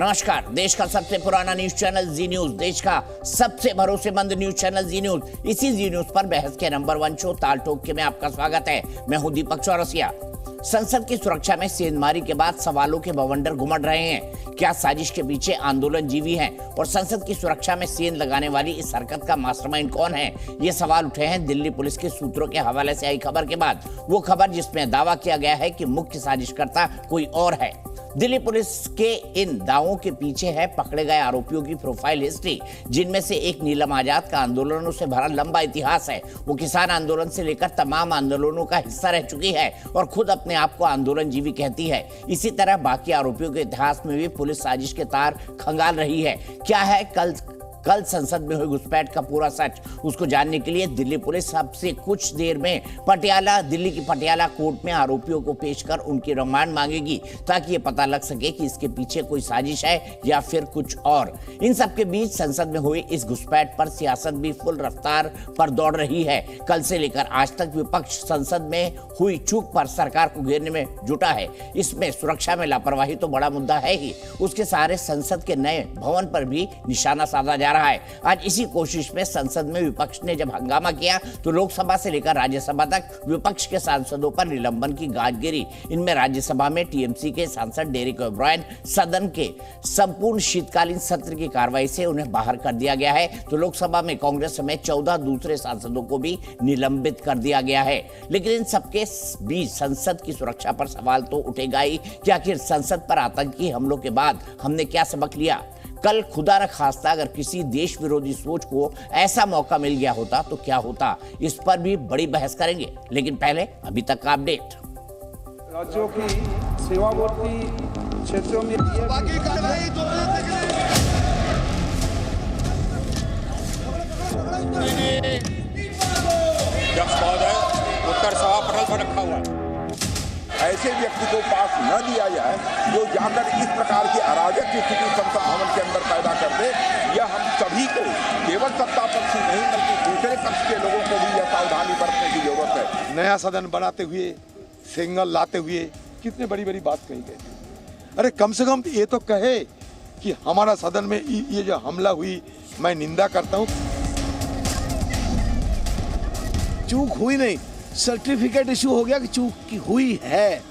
नमस्कार। देश का सबसे पुराना न्यूज चैनल जी न्यूज, देश का सबसे भरोसेमंद न्यूज चैनल जी न्यूज, इसी जी न्यूज पर बहस के नंबर 1 शो ताल ठोक के में आपका स्वागत है। मैं हूं दीपक चौरसिया। संसद की सुरक्षा में सेंधमारी के बाद सवालों के बवंडर घुमड़ रहे हैं। क्या साजिश के पीछे आंदोलन जीवी हैं और संसद की सुरक्षा में सेंध लगाने वाली इस हरकत का मास्टरमाइंड कौन है? ये सवाल उठे हैं दिल्ली पुलिस के सूत्रों के हवाले से आई खबर के बाद। वो खबर जिसमें दावा किया गया है कि मुख्य साजिशकर्ता कोई और है। दिल्ली पुलिस के इन दावों के पीछे है पकड़े गए आरोपियों की प्रोफाइल हिस्ट्री, जिनमें से एक नीलम आजाद का आंदोलनों से भरा लंबा इतिहास है। वो किसान आंदोलन से लेकर तमाम आंदोलनों का हिस्सा रह चुकी है और खुद अपने आप को आंदोलन जीवी कहती है। इसी तरह बाकी आरोपियों के इतिहास में भी पुलिस साजिश के तार खंगाल रही है। क्या है कल संसद में हुई घुसपैठ का पूरा सच? उसको जानने के लिए दिल्ली पुलिस अब से कुछ देर में दिल्ली की पटियाला कोर्ट में आरोपियों को पेश कर उनकी रिमांड मांगेगी, ताकि ये पता लग सके कि इसके पीछे कोई साजिश है या फिर कुछ और। इन सब के बीच संसद में हुई इस घुसपैठ पर सियासत भी फुल रफ्तार पर दौड़ रही है। कल से लेकर आज तक विपक्ष संसद में हुई चूक पर सरकार को घेरने में जुटा है। इसमें सुरक्षा में लापरवाही तो बड़ा मुद्दा है ही, उसके सहारे संसद के नए भवन पर भी निशाना साधा जा रहा है। आज इसी कोशिश में संसद में विपक्ष ने जब हंगामा किया तो लोकसभा से लेकर राज्यसभा तक विपक्ष के सांसदों पर निलंबन की गाज गिरी। इनमें राज्यसभा में टीएमसी के सांसद डेरेक ओब्रायन सदन के संपूर्ण शीतकालीन सत्र की कार्रवाई से उन्हें बाहर कर दिया गया है, तो लोकसभा में कांग्रेस समेत 14 दूसरे सांसदों को भी निलंबित कर दिया गया है। लेकिन इन सबके बीच संसद की सुरक्षा पर सवाल तो उठेगा ही कि आखिर संसद पर आतंकी हमलों के बाद हमने क्या सबक लिया? कल खुदा न खास्ता अगर किसी देश विरोधी सोच को ऐसा मौका मिल गया होता तो क्या होता? इस पर भी बड़ी बहस करेंगे, लेकिन पहले अभी तक का अपडेट। राज्यों की सीमावर्ती क्षेत्रों में उत्तर सभा पटल पर रखा हुआ है। ऐसे व्यक्ति को पास न दिया जाए जो जाकर इस प्रकार की अराजक की स्थिति संसद भवन के अंदर पैदा कर दे। यह हम सभी को, केवल सत्ता पक्ष ही नहीं बल्कि दूसरे पक्ष के लोगों को भी यह सावधानी बरतने की जरूरत है। नया सदन बनाते हुए, सिंगल लाते हुए कितने बड़ी बड़ी बात कही गई। अरे कम से कम ये तो कहे कि हमारा सदन में ये जो हमला हुई, मैं निंदा करता हूँ। चूक हुई नहीं, सर्टिफिकेट इशू हो गया कि चूक की हुई है।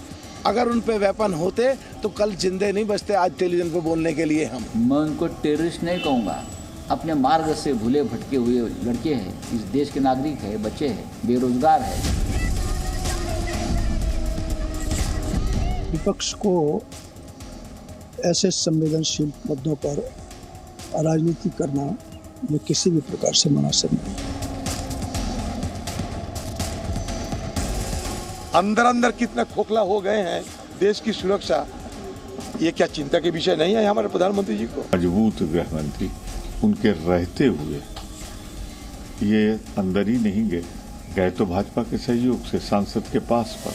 अगर उन पे वेपन होते तो कल जिंदे नहीं बचते आज टेलीविजन पे बोलने के लिए। मैं उनको टेररिस्ट नहीं कहूँगा, अपने मार्ग से भूले भटके हुए लड़के हैं, इस देश के नागरिक है, बच्चे हैं, बेरोजगार है। विपक्ष को ऐसे संवेदनशील मुद्दों पर राजनीति करना ये किसी भी प्रकार से मुनासिब नहीं। अंदर अंदर कितने खोखला हो गए हैं देश की सुरक्षा, ये क्या चिंता के विषय नहीं है हमारे प्रधानमंत्री जी को? मजबूत गृह मंत्री उनके रहते हुए ये अंदर ही नहीं गए तो भाजपा के सहयोग से सांसद के पास पर।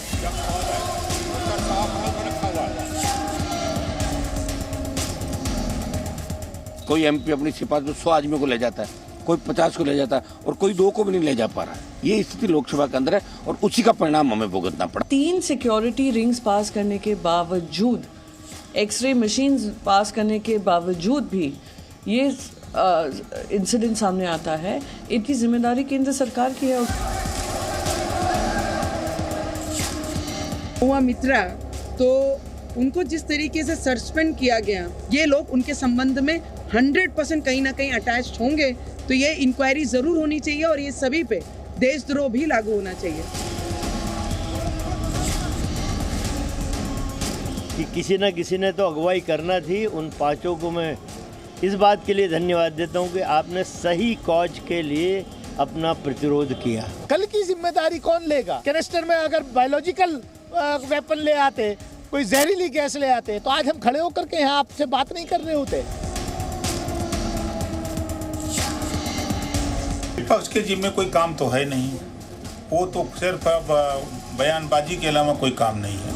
कोई एमपी अपनी सिफारिश में 100 आदमियों को ले जाता है, कोई 50 को ले जाता है और कोई 2 को भी नहीं ले जा पा रहा है। ये स्थिति लोकसभा के अंदर है और उसी का परिणाम हमें भुगतना पड़ा। 3 सिक्योरिटी रिंग्स पास करने के बावजूद, एक्सरे मशीन पास करने के बावजूद भी ये इंसिडेंट सामने आता है। इनकी जिम्मेदारी केंद्र सरकार की है। हुआ मित्रा तो उनको जिस तरीके से सस्पेंड किया गया, ये लोग उनके संबंध में 100% कहीं ना कहीं अटैच्ड होंगे, तो ये इंक्वायरी जरूर होनी चाहिए और ये सभी पे देशद्रोह भी लागू होना चाहिए। कि किसी न किसी ने तो अगुवाई करना थी। उन 5 को मैं इस बात के लिए धन्यवाद देता हूं कि आपने सही कॉज के लिए अपना प्रतिरोध किया। कल की जिम्मेदारी कौन लेगा? कैनिस्टर में अगर बायोलॉजिकल वेपन ले आते, कोई जहरीली गैस ले आते, तो आज हम खड़े होकर के यहाँ आपसे बात नहीं कर रहे होते। विपक्ष के जिम्मे कोई काम तो है नहीं, वो तो सिर्फ बयानबाजी के अलावा कोई काम नहीं है।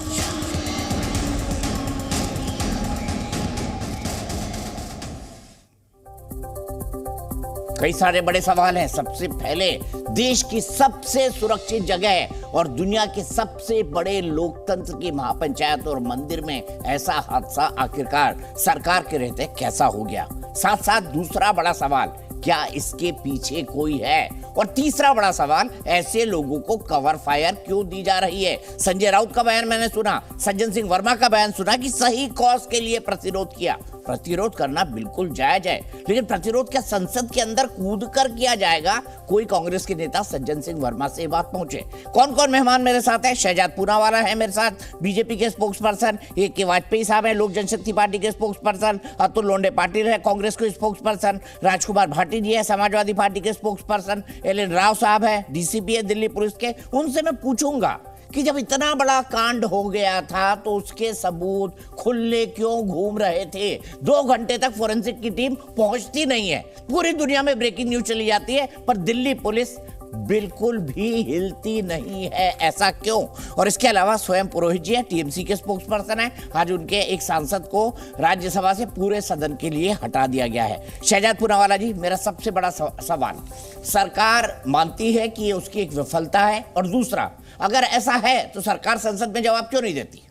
कई सारे बड़े सवाल हैं। सबसे पहले, देश की सबसे सुरक्षित जगह और दुनिया के सबसे बड़े लोकतंत्र की महापंचायत और मंदिर में ऐसा हादसा आखिरकार सरकार के रहते कैसा हो गया? साथ साथ दूसरा बड़ा सवाल, क्या इसके पीछे कोई है? और तीसरा बड़ा सवाल, ऐसे लोगों को कवर फायर क्यों दी जा रही है? संजय राउत का बयान मैंने सुना, सज्जन सिंह वर्मा का बयान सुना कि सही कॉज के लिए प्रतिरोध किया। प्रतिरोध करना बिल्कुल जायज है, लेकिन प्रतिरोध क्या संसद के अंदर कूद कर किया जाएगा? कोई कांग्रेस के नेता सज्जन सिंह वर्मा से बात पहुंचे। कौन कौन मेहमान मेरे साथ है? शहजाद पूनावाला है मेरे साथ, बीजेपी के स्पोक्स पर्सन, के वाजपेयी साहब है लोक जनशक्ति पार्टी के स्पोक्स पर्सन, अतुल लोंडे पाटिल है कांग्रेस के स्पोक्स पर्सन, राजकुमार भाटी जी है समाजवादी पार्टी के स्पोक्स पर्सन, एल.एन. राव साहब है डीसीपी है दिल्ली पुलिस के। उनसे मैं पूछूंगा कि जब इतना बड़ा कांड हो गया था तो उसके सबूत खुले क्यों घूम रहे थे? 2 घंटे तक फोरेंसिक की टीम पहुंचती नहीं है। पूरी दुनिया में ब्रेकिंग न्यूज चली जाती है, पर दिल्ली पुलिस बिल्कुल भी हिलती नहीं है, ऐसा क्यों? और इसके अलावा स्वयं पुरोहित जी हैं, टीएमसी के स्पोक्स पर्सन हैं। आज उनके एक सांसद को राज्यसभा से पूरे सदन के लिए हटा दिया गया है। शहजाद पूनावाला जी, मेरा सबसे बड़ा सवाल, सरकार मानती है कि ये उसकी एक विफलता है, और दूसरा, अगर ऐसा है तो सरकार संसद में जवाब क्यों नहीं देती?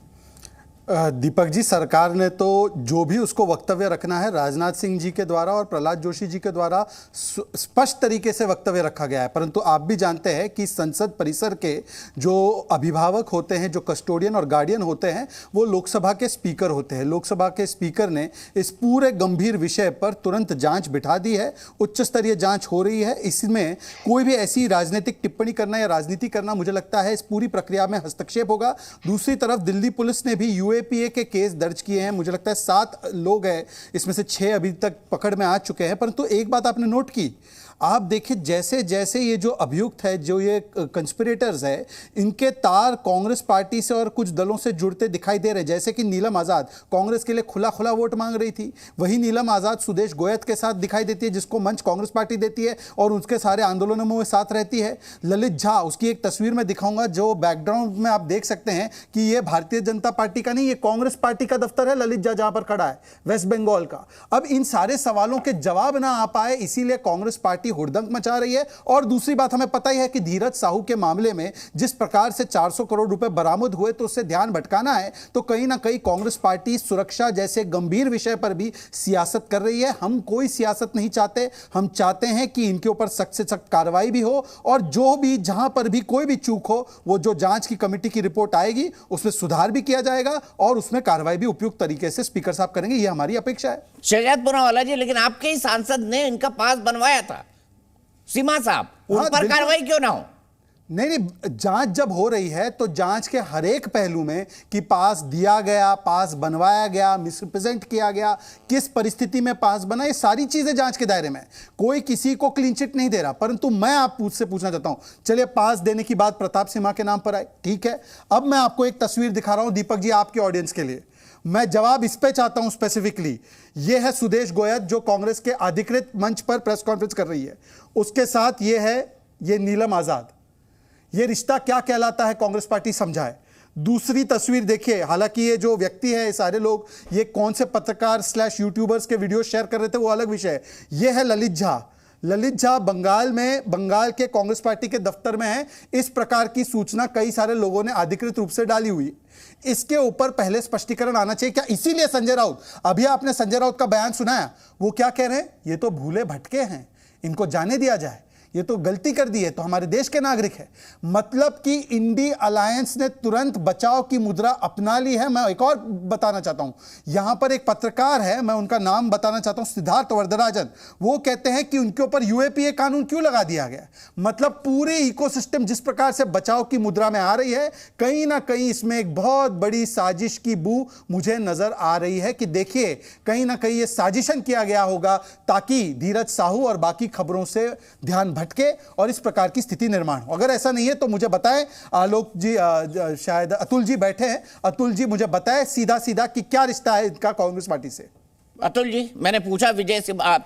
दीपक जी, सरकार ने तो जो भी उसको वक्तव्य रखना है राजनाथ सिंह जी के द्वारा और प्रहलाद जोशी जी के द्वारा स्पष्ट तरीके से वक्तव्य रखा गया है, परंतु आप भी जानते हैं कि संसद परिसर के जो अभिभावक होते हैं, जो कस्टोडियन और गार्डियन होते हैं, वो लोकसभा के स्पीकर होते हैं। लोकसभा के स्पीकर ने इस पूरे गंभीर विषय पर तुरंत जांच बिठा दी है, उच्च स्तरीय जांच हो रही है। इसमें कोई भी ऐसी राजनीतिक टिप्पणी करना या राजनीति करना, मुझे लगता है इस पूरी प्रक्रिया में हस्तक्षेप होगा। दूसरी तरफ दिल्ली पुलिस ने भी यूएपीए के केस दर्ज किए हैं, मुझे लगता है 7 लोग हैं, इसमें से 6 अभी तक पकड़ में आ चुके हैं। परंतु एक बात आपने नोट की, आप देखिए जैसे जैसे ये जो अभियुक्त है, जो ये कंस्पिरेटर्स है, इनके तार कांग्रेस पार्टी से और कुछ दलों से जुड़ते दिखाई दे रहे। जैसे कि नीलम आज़ाद कांग्रेस के लिए खुला खुला वोट मांग रही थी, वही नीलम आज़ाद सुदेश गोयत के साथ दिखाई देती है, जिसको मंच कांग्रेस पार्टी देती है और उसके सारे आंदोलनों में साथ रहती है। ललित झा, उसकी एक तस्वीर में दिखाऊंगा, जो बैकग्राउंड में आप देख सकते हैं कि ये भारतीय जनता पार्टी का नहीं, ये कांग्रेस पार्टी का दफ्तर है। ललित झा जहां पर खड़ा है, वेस्ट बंगाल का। अब इन सारे सवालों के जवाब ना आ पाए, इसीलिए कांग्रेस पार्टी हुड़दंग मचा रही है। और दूसरी बात, हमें पता ही है कि धीरज साहू के मामले में जिस प्रकार से 400 करोड़ रुपए बरामद हुए, तो उससे ध्यान भटकाना है तो कहीं ना कहीं कांग्रेस पार्टी सुरक्षा जैसे गंभीर विषय पर भी सियासत कर रही है। हम कोई सियासत नहीं चाहते, हम चाहते हैं कि इनके ऊपर सख्त से सख्त कार्रवाई भी हो, और जो भी जहां पर भी कोई भी चूक हो, वो जो जांच की कमेटी की रिपोर्ट आएगी उसमें सुधार भी किया जाएगा और उसमें कार्रवाई भी उपयुक्त तरीके से स्पीकर साहब करेंगे, ये हमारी अपेक्षा है। शहजाद पूनावाला जी, लेकिन आपके ही सांसद ने इनका पास बनवाया था, सीमा साहब, उन पर कार्रवाई क्यों ना हो? नहीं, जांच जब हो रही है तो जांच के हर एक पहलू में कि पास दिया गया, पास बनवाया गया, मिसरिप्रेजेंट किया गया, किस परिस्थिति में पास बना, ये सारी चीजें जांच के दायरे में। कोई किसी को क्लीन चिट नहीं दे रहा। परंतु मैं आप से पूछना चाहता हूं, चलिए पास देने की बात प्रताप सिम्हा के नाम पर आई, ठीक है। अब मैं आपको एक तस्वीर दिखा रहा हूं दीपक जी, आपके ऑडियंस के लिए। मैं जवाब इस पे चाहता हूं स्पेसिफिकली। यह है सुदेश गोयत, जो कांग्रेस के अधिकृत मंच पर प्रेस कॉन्फ्रेंस कर रही है। उसके साथ यह है ये नीलम आजाद। ये रिश्ता क्या कहलाता है कांग्रेस पार्टी समझाए। दूसरी तस्वीर देखिए, हालांकि ये जो व्यक्ति है, ये सारे लोग ये कौन से पत्रकार / यूट्यूबर्स के वीडियो शेयर कर रहे थे वो अलग विषय है। ये है ललित झा। ललित झा बंगाल के कांग्रेस पार्टी के दफ्तर में है। इस प्रकार की सूचना कई सारे लोगों ने अधिकृत रूप से डाली हुई। इसके ऊपर पहले स्पष्टीकरण आना चाहिए क्या? इसीलिए संजय राउत, अभी आपने संजय राउत का बयान सुनाया, वो क्या कह रहे हैं? ये तो भूले भटके हैं, इनको जाने दिया जाए, ये तो गलती कर दी है, तो हमारे देश के नागरिक है। मतलब कि इंडी अलायंस ने तुरंत बचाव की मुद्रा अपना ली है। मैं एक और बताना चाहता हूं, यहां पर एक पत्रकार है, मैं उनका नाम बताना चाहता हूं, सिद्धार्थ वरदराजन। वो कहते हैं कि उनके ऊपर यूएपीए कानून क्यों लगा दिया गया। मतलब पूरे इकोसिस्टम जिस प्रकार से बचाव की मुद्रा में आ रही है, कहीं ना कहीं इसमें एक बहुत बड़ी साजिश की बू मुझे नजर आ रही है कि देखिए कहीं ना कहीं ये साजिशन किया गया होगा ताकि धीरज साहू और बाकी खबरों से ध्यान भटके और इस प्रकार की स्थिति निर्माण हो। अगर ऐसा नहीं है तो मुझे बताएं, आलोक जी, शायद अतुल जी बैठे हैं, अतुल जी मुझे बताएं सीधा सीधा कि क्या रिश्ता है इनका कांग्रेस पार्टी से। अतुल जी, मैंने पूछा विजय सिम्हा,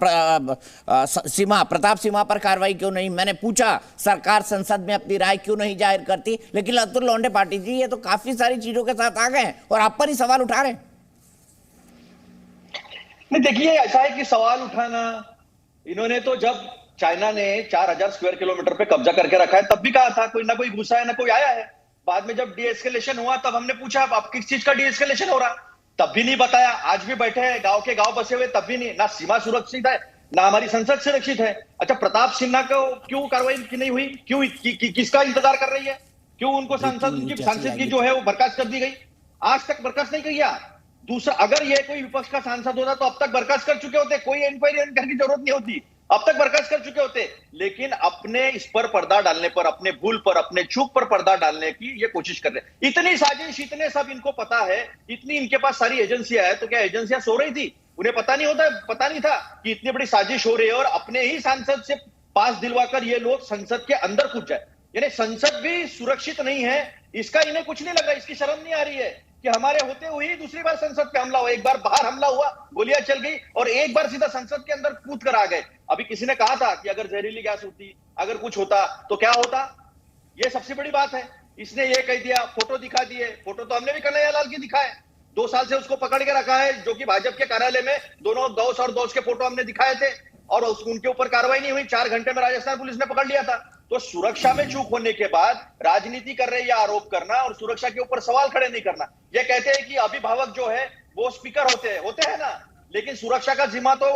प्रताप सिम्हा पर कार्रवाई क्यों नहीं, मैंने पूछा सरकार संसद में अपनी राय क्यों नहीं जाहिर करती, लेकिन अतुल लोंडे पाटिल जी ये तो काफी सारी चीजों के साथ आ गए हैं और आप पर ही सवाल उठा रहे हैं। नहीं, देखिए ऐसा है कि सवाल उठाना, इन्होंने तो जब चाइना ने 4000 स्क्वायर किलोमीटर पे कब्जा करके रखा है, तब भी कहा था कोई ना कोई घुसा है ना कोई आया है। बाद में जब डीएस्केलेशन हुआ तब हमने पूछा आप किस चीज का डीएस्केलेशन हो रहा, तब भी नहीं बताया। आज भी बैठे हैं गांव के गांव बसे हुए, तब भी नहीं। ना सीमा सुरक्षित है ना हमारी संसद सुरक्षित है। अच्छा, प्रताप सिन्हा को क्यों कार्रवाई नहीं हुई, क्यों किसका इंतजार कर रही है, क्यों उनको सांसद की जो है वो बर्खास्त कर दी गई, आज तक बर्खास्त नहीं किया। दूसरा, अगर ये कोई विपक्ष का सांसद होता तो अब तक बर्खास्त कर चुके होते, कोई इंक्वायरी करने की जरूरत नहीं होती, अब तक बर्खास्त कर चुके होते। लेकिन अपने इस पर पर्दा डालने पर, अपने भूल पर, अपने चूक पर पर्दा डालने की ये कोशिश कर रहे हैं। इतनी साजिश, इतने सब इनको पता है, इतनी इनके पास सारी एजेंसियां है, तो क्या एजेंसियां सो रही थी? उन्हें पता नहीं था कि इतनी बड़ी साजिश हो रही है और अपने ही सांसद से पास दिलवाकर ये लोग संसद के अंदर कूद जाए। यानी संसद भी सुरक्षित नहीं है, इसका इन्हें कुछ नहीं लगा, इसकी शर्म नहीं आ रही है कि हमारे होते हुए ही दूसरी बार संसद पे हमला हुआ। एक बार बाहर हमला हुआ, गोलियां चल गई, और एक बार सीधा संसद के अंदर कूद कर आ गए। अभी किसी ने कहा था कि अगर जहरीली गैस होती, अगर कुछ होता तो क्या होता, ये सबसे बड़ी बात है। इसने ये कह दिया, फोटो दिखा दिए, फोटो तो हमने भी कन्हैयालाल की दिखाए, 2 साल से उसको पकड़ के रखा है, जो कि भाजपा के कार्यालय में दोनों दोस्त और दोस्त के फोटो हमने दिखाए थे और उनके ऊपर कार्रवाई नहीं हुई। 4 घंटे में राजस्थान पुलिस ने पकड़ लिया था। तो सुरक्षा में चूक होने के बाद राजनीति कर रहे हैं, या आरोप करना और सुरक्षा के ऊपर सवाल खड़े नहीं करना। ये कहते हैं कि अभिभावक जो है वो स्पीकर होते हैं ना, लेकिन सुरक्षा का जिम्मा तो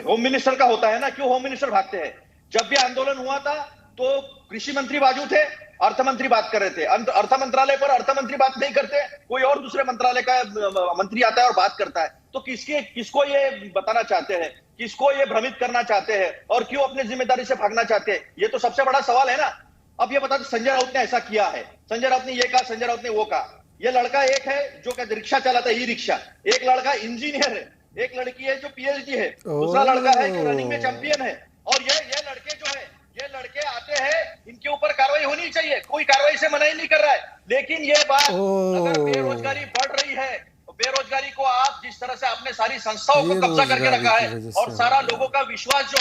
होम मिनिस्टर का होता है ना। क्यों होम मिनिस्टर भागते हैं? जब भी आंदोलन हुआ था तो कृषि मंत्री बाजू थे, अर्थ मंत्री बात कर रहे थे। अर्थ मंत्रालय पर अर्थ मंत्री बात नहीं करते, कोई और दूसरे मंत्रालय का मंत्री आता है और बात करता है। तो किसको ये बताना चाहते हैं, किसको ये भ्रमित करना चाहते हैं और क्यों अपनी जिम्मेदारी से भागना चाहते हैं? ये तो सबसे बड़ा सवाल है ना। अब ये बता, संजय राउत ने ऐसा किया है, संजय राउत ने ये कहा, संजय राउत ने वो कहा। ये लड़का एक है जो रिक्शा चलाता है, ई रिक्शा, एक लड़का इंजीनियर है, एक लड़की है जो पीएचडी है, दूसरा लड़का है जो रनिंग में चैंपियन है। और ये लड़के जो है, ये लड़के आते हैं, इनके ऊपर कार्रवाई होनी चाहिए, कोई कार्रवाई से मना ही नहीं कर रहा है। लेकिन ये बात, अगर बेरोजगारी बढ़ रही है, बेरोजगारी को आप जिस तरह से आपने सारी संस्थाओं को कब्जा करके रखा है और सारा लोगों का विश्वास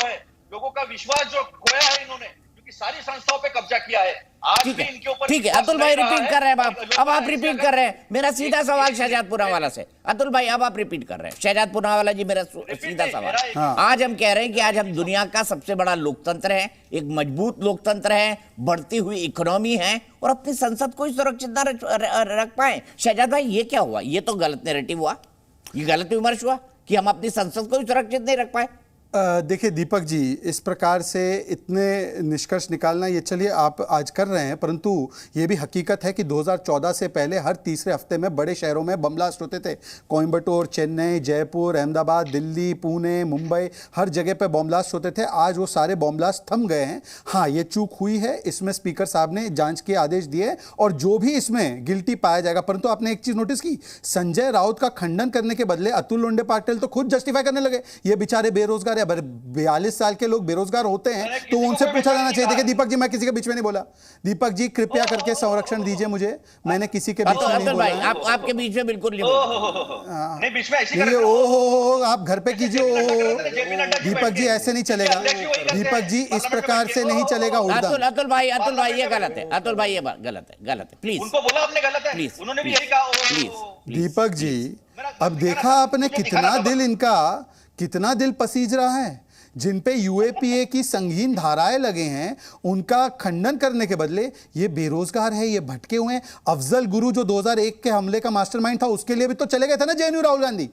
जो खोया है इन्होंने, क्योंकि सारी संस्थाओं पे कब्जा किया है। आज भी इनके ऊपर ठीक है, अतुल भाई रिपीट कर रहे हैं, अब आप रिपीट कर रहे हैं। मेरा सीधा सवाल शहजाद पूनावाला से, अतुल भाई अब आप रिपीट कर रहे हैं। शहजाद पूनावाला जी, मेरा सीधा सवाल, आज हम कह रहे हैं कि आज हम दुनिया का सबसे बड़ा लोकतंत्र है, एक मजबूत लोकतंत्र है, बढ़ती हुई इकोनॉमी है, और अपनी संसद को सुरक्षित न रख पाए। शहजाद भाई, ये क्या हुआ? ये तो गलत नैरेटिव हुआ, ये गलत विमर्श हुआ कि हम अपनी संसद को सुरक्षित नहीं रख पाए। देखिए दीपक जी, इस प्रकार से इतने निष्कर्ष निकालना, ये चलिए आप आज कर रहे हैं, परंतु ये भी हकीकत है कि 2014 से पहले हर तीसरे हफ्ते में बड़े शहरों में बम ब्लास्ट होते थे। कोयम्बटूर, चेन्नई, जयपुर, अहमदाबाद, दिल्ली, पुणे, मुंबई, हर जगह पे बम ब्लास्ट होते थे। आज वो सारे बम ब्लास्ट थम गए हैं। हाँ, ये चूक हुई है, इसमें स्पीकर साहब ने जाँच के आदेश दिए और जो भी इसमें गिल्टी पाया जाएगा। परंतु आपने एक चीज़ नोटिस की, संजय राउत का खंडन करने के बदले अतुल लोंडे पाटिल तो खुद जस्टिफाई करने लगे, ये बेचारे बेरोजगार, 42 साल के लोग बेरोजगार होते हैं तो उनसे पूछा जाना चाहिए। देखिए दीपक जी, मैं किसी के बीच में नहीं बोला, दीपक जी कृपया करके संरक्षण दीजिए मुझे, मैंने किसी के बीच में नहीं बोला। आपके बीच में बिल्कुल नहीं, बीच में ऐसी ओहो, आप घर पे कीजिए। दीपक जी ऐसे नहीं चलेगा, दीपक जी इस प्रकार से नहीं चलेगा। अतुल भाई ये गलत है, अतुल भाई ये गलत है, प्लीज। उनको बोला आपने गलत है, प्लीज, उन्होंने भी यही कहा, प्लीज। दीपक जी, अब देखा आपने कितना दिल पसीज रहा है। जिन पे यूएपीए की संगीन धाराएं लगे हैं, उनका खंडन करने के बदले ये बेरोजगार है, ये भटके हुए हैं। अफजल गुरु जो 2001 के हमले का मास्टरमाइंड था, उसके लिए भी तो चले गए थे ना जेएनयू राहुल गांधी।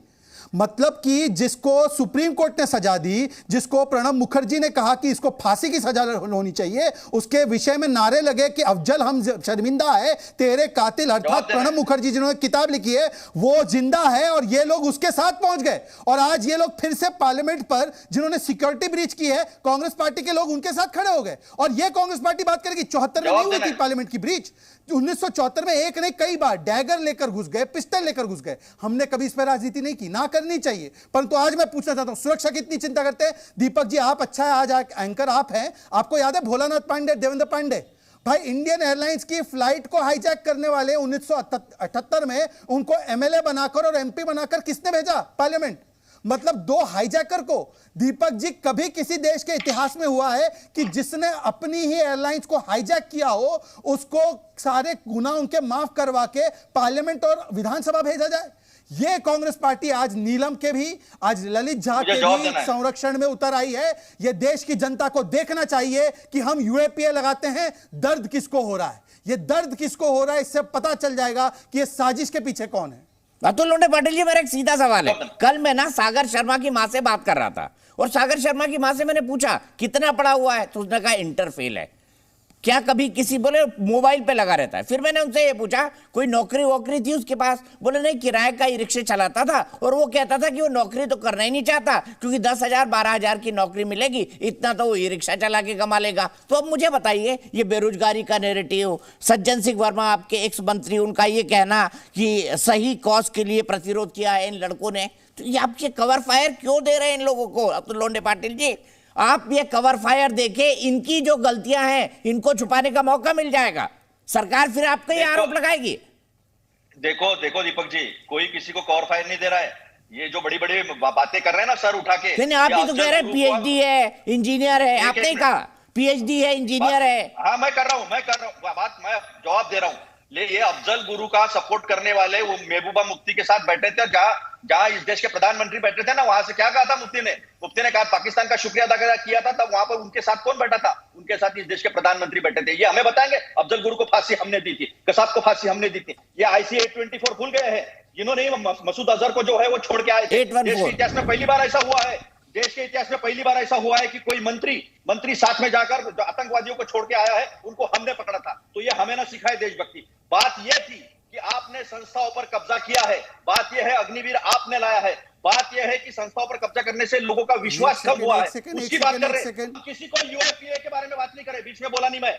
मतलब कि जिसको सुप्रीम कोर्ट ने सजा दी, जिसको प्रणब मुखर्जी ने कहा कि इसको फांसी की सजा होनी चाहिए, उसके विषय में नारे लगे कि अफजल हम शर्मिंदा है, तेरे कातिल अर्थात प्रणब मुखर्जी जिन्होंने किताब लिखी है वो जिंदा है, और ये लोग उसके साथ पहुंच गए। और आज ये लोग फिर से पार्लियामेंट पर, जिन्होंने सिक्योरिटी ब्रीच की है, कांग्रेस पार्टी के लोग उनके साथ खड़े हो गए। और ये कांग्रेस पार्टी बात करेगी 74 में नहीं हुई थी पार्लियामेंट की ब्रीच, 1974 में एक नहीं कई बार डैगर लेकर घुस गए, पिस्टल लेकर घुस गए। हमने कभी इस पर राजनीति नहीं की, ना करनी चाहिए। परंतु आज मैं पूछना चाहता हूं, सुरक्षा की इतनी चिंता करते हैं दीपक जी, आप अच्छा है आज एंकर आप हैं, आपको याद है भोलानाथ पांडे, देवेंद्र पांडे भाई, इंडियन एयरलाइंस की फ्लाइट को हाईजैक करने वाले 1978 में उनको एमएलए बनाकर और एमपी बनाकर किसने भेजा पार्लियामेंट? मतलब 2 हाईजैकर को। दीपक जी, कभी किसी देश के इतिहास में हुआ है कि जिसने अपनी ही एयरलाइंस को हाईजैक किया हो, उसको सारे गुनाह उनके माफ करवा के पार्लियामेंट और विधानसभा भेजा जाए? ये कांग्रेस पार्टी आज नीलम के भी, आज ललित झा के भी संरक्षण में उतर आई है। ये देश की जनता को देखना चाहिए कि हम यूएपीए लगाते हैं, दर्द किसको हो रहा है, ये दर्द किसको हो रहा है, इससे पता चल जाएगा कि ये साजिश के पीछे कौन है। अतुल लोंढे पाटिल जी, मेरा एक सीधा सवाल है। कल मैं ना सागर शर्मा की मां से बात कर रहा था और सागर शर्मा की मां से मैंने पूछा कितना पढ़ा हुआ है, तो उसने कहा इंटर फेल है। क्या कभी किसी, बोले मोबाइल पे लगा रहता है। फिर मैंने उनसे ये पूछा कोई नौकरी वोकरी थी उसके पास, बोले नहीं किराए का ही रिक्शा चलाता था और वो कहता था कि वो नौकरी तो करना ही नहीं चाहता क्योंकि 10,000 12,000 की नौकरी मिलेगी, इतना तो वो ई रिक्शा चला के कमा लेगा। तो अब मुझे बताइए, ये बेरोजगारी का नैरेटिव, सज्जन सिंह वर्मा आपके एक्स मंत्री, उनका ये कहना कि सही कॉज के लिए प्रतिरोध किया है इन लड़कों ने, तो ये आप ये कवर फायर क्यों दे रहे हैं इन लोगों को? अतुल लोंढे पाटिल जी, आप ये कवर फायर देके इनकी जो गलतियां हैं इनको छुपाने का मौका मिल जाएगा, सरकार फिर आपका ही आरोप लगाएगी। देखो दीपक जी, कोई किसी को कवर फायर नहीं दे रहा है। ये जो बड़ी बड़ी बातें कर रहे हैं ना सर उठा के, आप ही तो कह रहे हैं पीएचडी है, इंजीनियर है, आपने ही कहा पीएचडी है, इंजीनियर है। हाँ मैं कर रहा हूँ बात, मैं जवाब दे रहा हूँ। ये अफजल गुरु का सपोर्ट करने वाले वो महबूबा मुफ्ती के साथ बैठे थे, जहां इस देश के प्रधानमंत्री बैठे थे ना, वहां से क्या कहा था मुफ्ती ने कहा पाकिस्तान का शुक्रिया अदा किया था। तब वहां पर उनके साथ कौन बैठा था? उनके साथ इस देश के प्रधानमंत्री बैठे थे। ये हमें बताएंगे अफजल गुरु को फांसी हमने दी थी, कसाब को फांसी हमने दी थी, ये IC 824 भूल गए हैं जिन्होंने मसूद अजहर को जो है वो छोड़ के आए थे। देश के इतिहास में पहली बार ऐसा हुआ है, देश के इतिहास में पहली बार ऐसा हुआ है कि कोई मंत्री साथ में जाकर जो आतंकवादियों को छोड़ के आया है उनको हमने पकड़ा था। तो ये हमें ना सिखाए देशभक्ति। बात यह थी कि आपने संस्थाओं पर कब्जा किया है, बात यह है अग्निवीर आपने लाया है, बात यह है कि संस्थाओं पर कब्जा करने से लोगों का विश्वास कम हुआ है, उसकी बात कर रहे हैं। किसी को यूएपीए के बारे में बात नहीं करे, बीच में बोला नहीं मैं,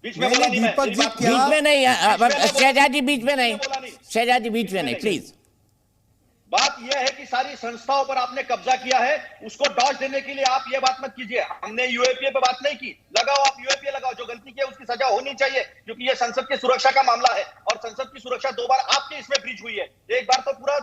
बीच में नहीं, शहजादी बीच में नहीं, शहजादी बीच में नहीं, प्लीज। बात यह है कि सारी संस्थाओं पर आपने कब्जा किया है, उसको डॉज देने के लिए आप ये बात मत कीजिए। हमने यूएपीए पे बात नहीं की, लगाओ आप यूएपीए लगाओ, जो गलती की है उसकी सजा होनी चाहिए, क्योंकि ये संसद की सुरक्षा का मामला है और संसद की सुरक्षा 2 बार आपके इसमें ब्रीच हुई है। एक बार तो पूरा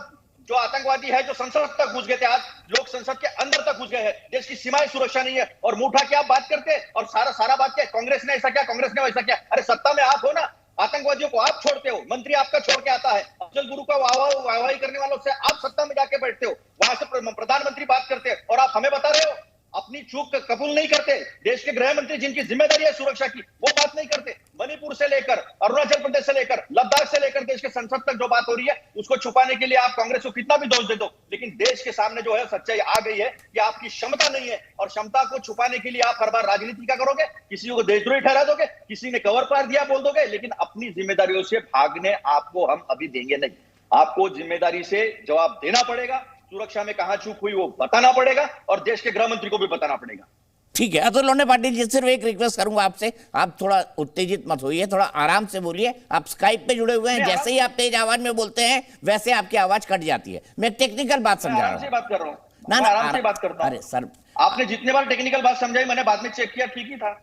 जो आतंकवादी है जो संसद तक घुस गए थे, आज लोग संसद के अंदर तक घुस गए हैं, देश की सीमाएं सुरक्षा नहीं है और मुंह उठा के आप बात करते हैं और सारा बात क्या, कांग्रेस ने ऐसा क्या, कांग्रेस ने वैसा क्या। अरे सत्ता में आप हो ना, आतंकवादियों को आप छोड़ते हो, मंत्री आपका छोड़ के आता है, अफजल गुरु का वाहवाही करने वालों से आप सत्ता में जाके बैठते हो, वहां से प्रधानमंत्री बात करते हैं और आप हमें बता रहे हो अपनी चूक कबूल नहीं करते। देश के गृह मंत्री जिनकी जिम्मेदारी है सुरक्षा की, वो बात नहीं करते। मणिपुर से लेकर अरुणाचल प्रदेश से लेकर लद्दाख से लेकर देश के संसद तक जो बात हो रही है उसको छुपाने के लिए आप कांग्रेस को कितना भी दोष दे दो, लेकिन देश के सामने जो है सच्चाई आ गई है कि आपकी क्षमता नहीं है और क्षमता को छुपाने के लिए आप हर बार राजनीति क्या करोगे, किसी को देशद्रोही ठहरा दोगे, किसी ने कवर पार दिया बोल दोगे, लेकिन अपनी जिम्मेदारियों से भागने आपको हम अभी देंगे नहीं। आपको जिम्मेदारी से जवाब देना पड़ेगा, सुरक्षा में कहां चूक हुई वो बताना पड़ेगा और देश के गृह मंत्री को भी बताना पड़ेगा। ठीक है अतुल लोंढे पाटिल जी, सिर्फ एक रिक्वेस्ट करूंगा आपसे, आप थोड़ा उत्तेजित मत होइए, थोड़ा आराम से बोलिए। आप स्काइप पे जुड़े हुए हैं, जैसे ही आप तेज आवाज में बोलते हैं वैसे आपकी आवाज कट जाती है। मैं टेक्निकल बात समझा रहा हूँ, बात कर रहा हूँ ना आराम से बात करता हूं। अरे सर, आपने जितने बार टेक्निकल बात समझाई मैंने बाद में चेक किया, ठीक ही था।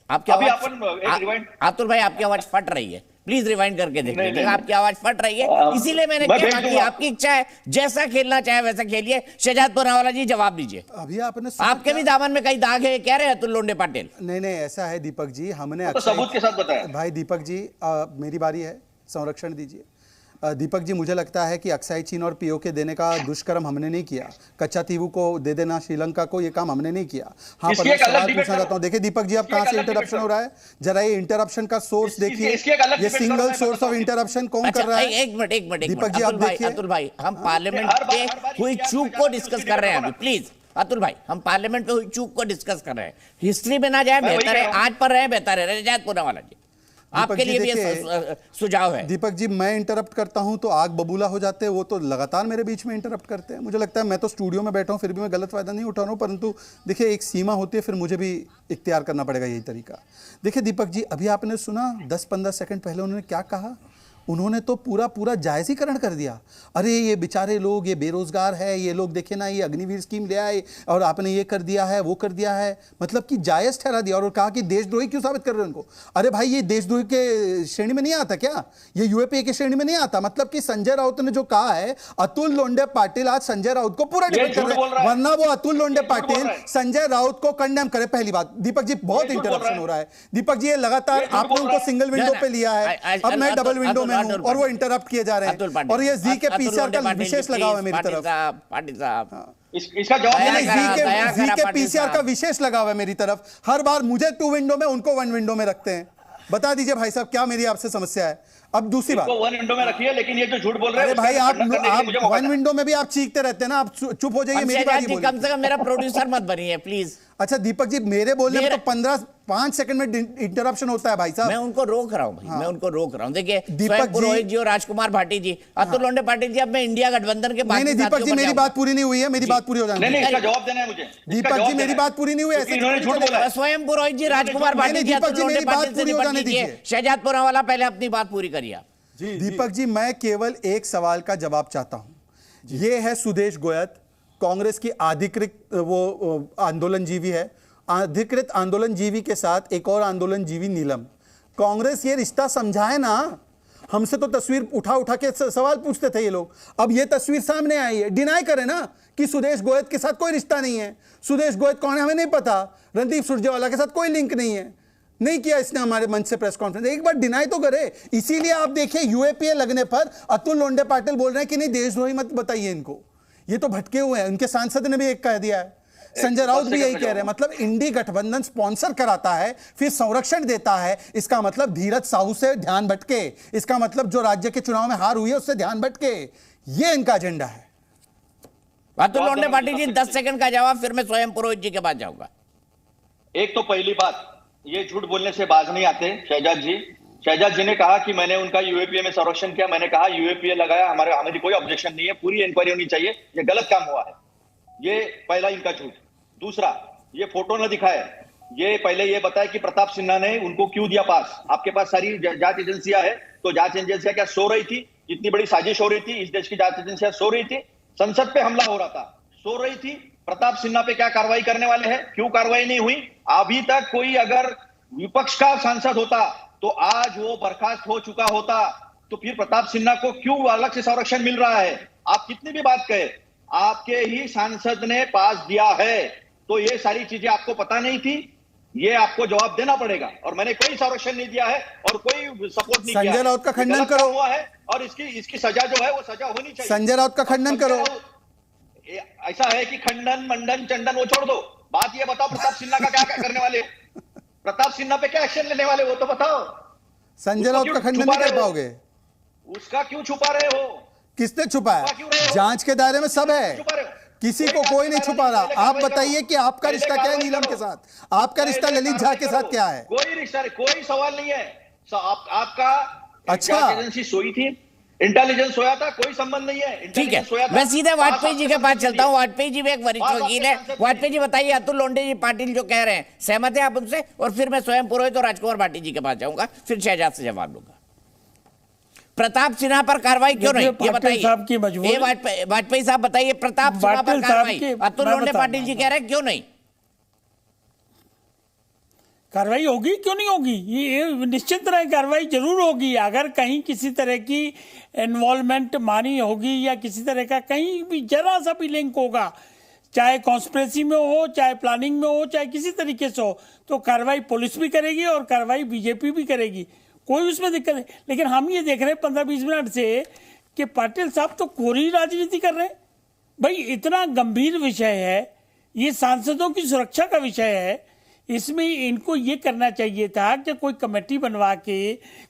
आपकी आवाज, अतुल भाई आपकी आवाज फट रही है, प्लीज रिवाइंड करके देखिए, आपकी आवाज फट रही है, इसीलिए मैंने कहा कि आपकी इच्छा है, जैसा खेलना चाहे वैसा खेलिए। शहजाद पुनावाला जी जवाब दीजिए। अभी आपने आपके भी दामन में कई दाग है कह रहे हैं अतुल लोंढे पाटिल। नहीं ऐसा है दीपक जी, हमने तो सबूत के साथ बताया। भाई दीपक जी मेरी बारी है, संरक्षण दीजिए। दीपक जी मुझे लगता है कि अक्साई चीन और पीओके देने का दुष्कर्म हमने नहीं किया, कच्चा तीवू को दे देना श्रीलंका को, ये काम हमने नहीं किया। हाँ पर मैं सवाल पूछना चाहता हूँ, देखिए दीपक जी आप कहाँ से इंटरप्शन हो रहा है, जरा ये इंटरप्शन का सोर्स देखिए, ये सिंगल सोर्स ऑफ इंटरप्शन कौन कर रहा है। एक मिनट दीपक जी आप देखिए। अतुल भाई हम पार्लियामेंट पे हुई चूक को डिस्कस कर रहे हैं अभी, प्लीज अतुल भाई, हम पार्लियामेंट पे हुई चूक को डिस्कस कर रहे हैं, हिस्ट्री में ना जाए बेहतर है, आज पर रहे बेहतर है। शहजाद पुनावाला जी आपके लिए भी सुझाव है। दीपक जी मैं इंटरप्ट करता हूं तो आग बबूला हो जाते हैं, वो तो लगातार मेरे बीच में इंटरप्ट करते हैं। मुझे लगता है मैं तो स्टूडियो में बैठा हूं फिर भी मैं गलत फायदा नहीं उठा रहा हूं, परंतु देखिए एक सीमा होती है, फिर मुझे भी इख्तियार करना पड़ेगा यही तरीका। देखिए दीपक जी अभी आपने सुना 10-15 सेकंड पहले उन्होंने क्या कहा, उन्होंने तो पूरा जायजीकरण कर दिया। अरे ये बेचारे लोग, ये बेरोजगार है, ये लोग देखे ना, ये अग्निवीर स्कीम ले आए और आपने ये कर दिया है वो कर दिया है, मतलब कि जायज ठहरा दिया और कहा कि देशद्रोही क्यों साबित कर रहे हैं उनको। अरे भाई ये देशद्रोही के श्रेणी में नहीं आता क्या, ये यूएपीए के श्रेणी में नहीं आता। मतलब कि संजय राउत ने जो कहा है, अतुल लोंढे पाटिल आज संजय राउत को पूरा डिफेंड कर रहे हैं, वरना वो अतुल लोंढे पाटिल संजय राउत को कंडेम करे। पहली बात दीपक जी बहुत इंटरप्शन हो रहा है। दीपक जी ये लगातार आपने उनको सिंगल विंडो पे लिया है, अब मैं डबल विंडो में में हूँ और वो इंटरप्ट किए जा रहे हैं, और ये जी के पीसीआर का विशेष लगाव है मेरी तरफ। पाटिल साहब इसका जवाब जी के पीसीआर का विशेष लगाव है मेरी तरफ। हर बार मुझे 2 विंडो में, उनको 1 विंडो में रखते हैं। बता दीजिए भाई साहब, क्या मेरी आपसे समस्या है? अब दूसरी बात, 1 विंडो में रखिए, लेकिन ये जो झूठ बोल रहे हैं, अरे भाई आप 1 विंडो में भी आप चीखते रहते हैं ना, आप चुप हो जाइए, मेरी बात बोलिए। कम से कम मेरा प्रोड्यूसर मत बनिए प्लीज। अच्छा दीपक जी, मेरे बोलने में तो 5 सेकंड में इंटरप्शन होता है भाई साहब। मैं उनको रोक रहा हूँ भाई, मैं उनको रोक रहा हूँ। देखिए दीपक पुरोहित जी और राजकुमार भाटी जी, अतुल लोंढे पाटिल जी, अब मैं इंडिया गठबंधन के बात नहीं दीपक जी, मेरी बात पूरी नहीं हुई है, मेरी बात पूरी हो जानी है। जवाब देना है मुझे दीपक जी, मेरी बात पूरी नहीं हुई, ऐसे स्वयं पुरोहित जी, राजकुमार भाटी जी, दीपक जी मेरी बात पूरी हो जाने दीजिए। शहजाद पुरावाला, पहले अपनी बात पूरी करिए। दीपक जी, मैं केवल एक सवाल का जवाब चाहता हूं। ये है सुदेश गोयत, कांग्रेस की अधिकृत वो आंदोलनजीवी है। अधिकृत आंदोलनजीवी के साथ एक और आंदोलनजीवी नीलम। कांग्रेस ये रिश्ता समझाए ना। हमसे तो तस्वीर उठा उठा के सवाल पूछते थे ये लोग, अब ये तस्वीर सामने आई है, डिनाई करें ना कि सुदेश गोयत के साथ कोई रिश्ता नहीं है। सुदेश गोयत कौन है हमें नहीं पता, रणदीप सुरजेवाला के साथ कोई लिंक नहीं है, नहीं किया इसने हमारे मंच से प्रेस कॉन्फ्रेंस, एक बार डिनाई तो करे। इसीलिए आप देखिए यूएपीए लगने पर अतुल लोंढे पाटिल बोल रहे हैं कि नहीं देशद्रोही मत बताइए इनको, ये तो भटके हुए हैं। उनके सांसद ने भी एक कह दिया है, संजय राउत भी यही कह रहे हैं। मतलब इंडी गठबंधन स्पॉन्सर कराता है, फिर संरक्षण देता है, इसका मतलब धीरज साहू से ध्यान भटके, इसका मतलब जो राज्य के चुनाव में हार हुई है उससे ध्यान भटके, ये इनका एजेंडा है। अतुल लोंढे पाटिल जी 10 सेकंड का जवाब, फिर मैं स्वयं पुरोहित जी के पास जाऊंगा। एक तो पहली बात, ये झूठ बोलने से बाज नहीं आते शहजाद जी ने कहा कि मैंने उनका यूएपीए में संरक्षण किया। मैंने कहा यूएपीए लगाया, हमारी कोई ऑब्जेक्शन नहीं है, पूरी इंक्वायरी होनी चाहिए, ये गलत काम हुआ है। ये पहला इनका झूठ। दूसरा, ये फोटो न दिखाए, ये पहले ये बताए कि प्रताप सिन्हा ने उनको क्यों दिया पास। आपके पास सारी जांच एजेंसियां है, तो जांच एजेंसियां क्या सो रही थी? इतनी बड़ी साजिश हो रही थी, इस देश की जांच एजेंसियां सो रही थी, संसद पे हमला हो रहा था, सो रही थी। प्रताप सिन्हा पे क्या कार्रवाई करने वाले हैं? क्यों कार्रवाई नहीं हुई? अभी तक कोई अगर विपक्ष का सांसद होता तो आज वो बर्खास्त हो चुका होता, तो फिर प्रताप सिन्हा को क्यों अलग से संरक्षण मिल रहा है? आप कितनी भी बात कहे, आपके ही सांसद ने पास दिया है, तो ये सारी चीजें आपको पता नहीं थी, ये आपको जवाब देना पड़ेगा। और मैंने कोई संरक्षण नहीं दिया है और कोई सपोर्ट नहीं किया। संजय राउत का खंडन करो हुआ है, और इसकी सजा जो है वो सजा होनी चाहिए। संजय राउत का खंडन करो। ऐसा है कि खंडन मंडन चंडन वो छोड़ दो, बात ये बताओ प्रताप सिन्हा का क्या करने वाले, प्रताप सिन्हा पे क्या एक्शन लेने वाले, वो तो बताओ। संजय राउत का खंडन नहीं कर पाओगे, उसका क्यों छुपा रहे हो? किसने छुपाया? जांच के दायरे में सब है, किसी को कोई नहीं छुपा रहा। आप बताइए कि आपका रिश्ता क्या है नीलम के साथ, आपका रिश्ता ललित झा के साथ क्या है? कोई रिश्ता, कोई सवाल नहीं है। आपका अच्छा एजेंसी सोई थी, इंटेलिजेंस सोया था, कोई संबंध नहीं है। ठीक है, मैं सीधे वाजपेयी जी के पास चलता हूँ। वाजपेयी जी भी एक वरिष्ठ वकील है। वाजपेयी जी बताइए, अतुल लोंढे जी पाटिल जो कह रहे हैं सहमत है आप उनसे? और फिर मैं स्वयं पुरोहित और राजकुमार भाटी जी के पास जाऊंगा, फिर शहजाद से जवाब लूंगा। प्रताप सिन्हा पर कार्रवाई क्यों नहीं, ये बताइए। वाजपेयी साहब बताइए, प्रताप सिन्हा पर कार्रवाई अतुल लोंढे पाटिल जी कह रहे हैं क्यों नहीं? कार्रवाई होगी, क्यों नहीं होगी? ये निश्चित तरह कार्रवाई जरूर होगी। अगर कहीं किसी तरह की इन्वॉल्वमेंट मानी होगी या किसी तरह का कहीं भी जरा सा भी लिंक होगा, चाहे कॉन्स्पिरेसी में हो, चाहे प्लानिंग में हो, चाहे किसी तरीके से हो, तो कार्रवाई पुलिस भी करेगी और कार्रवाई बीजेपी भी करेगी, कोई उसमें दिक्कत नहीं। लेकिन हम ये देख रहे हैं 15-20 मिनट से कि पाटिल साहब तो कोरी राजनीति कर रहे हैं। भाई इतना गंभीर विषय है, ये सांसदों की सुरक्षा का विषय है, इसमें इनको ये करना चाहिए था कि कोई कमेटी बनवा के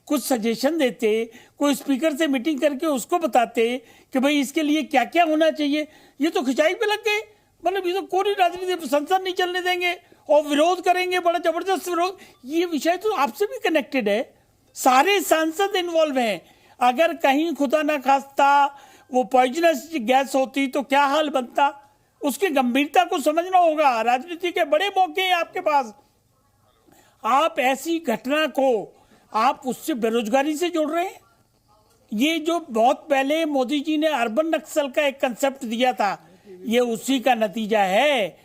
कुछ सजेशन देते, कोई स्पीकर से मीटिंग करके उसको बताते कि भाई इसके लिए क्या क्या होना चाहिए। ये तो खिंचाई पे लग गए, मतलब ये तो कोई राजनीति, संसद नहीं चलने देंगे और विरोध करेंगे, बड़ा जबरदस्त विरोध। ये विषय तो आपसे भी कनेक्टेड है, सारे सांसद इन्वॉल्व हैं। अगर कहीं खुदा ना खास्ता वो पॉइजनस गैस होती तो क्या हाल बनता, उसकी गंभीरता को समझना होगा। राजनीति के बड़े मौके हैं आपके पास, आप ऐसी घटना को आप उससे बेरोजगारी से जोड़ रहे हैं। ये जो बहुत पहले मोदी जी ने अर्बन नक्सल का एक कंसेप्ट दिया था, ये उसी का नतीजा है।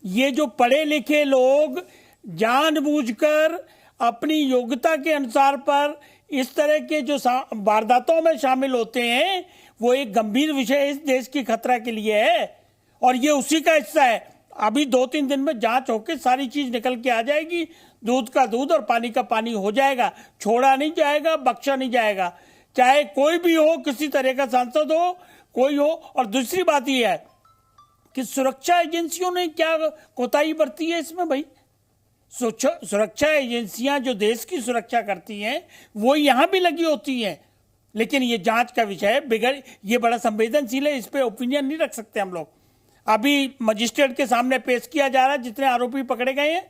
ये जो पढ़े लिखे लोग जानबूझकर अपनी योग्यता के अनुसार पर इस तरह के जो वारदातों में शामिल होते हैं, वो एक गंभीर विषय इस देश की खतरा के लिए है और ये उसी का हिस्सा है। अभी 2-3 दिन में जांच होकर सारी चीज निकल के आ जाएगी, दूध का दूध और पानी का पानी हो जाएगा, छोड़ा नहीं जाएगा, बख्शा नहीं जाएगा। चाहे कोई भी हो, किसी तरह का सांसद हो, कोई हो। और दूसरी बात यह है कि सुरक्षा एजेंसियों ने क्या कोताही बरती है इसमें भाई? सुरक्षा एजेंसियां जो देश की सुरक्षा करती हैं वो यहां भी लगी होती हैं, लेकिन ये जांच का विषय है, ये बड़ा संवेदनशील है, इस पे ओपिनियन नहीं रख सकते हम लोग। अभी मजिस्ट्रेट के सामने पेश किया जा रहा है, जितने आरोपी पकड़े गए हैं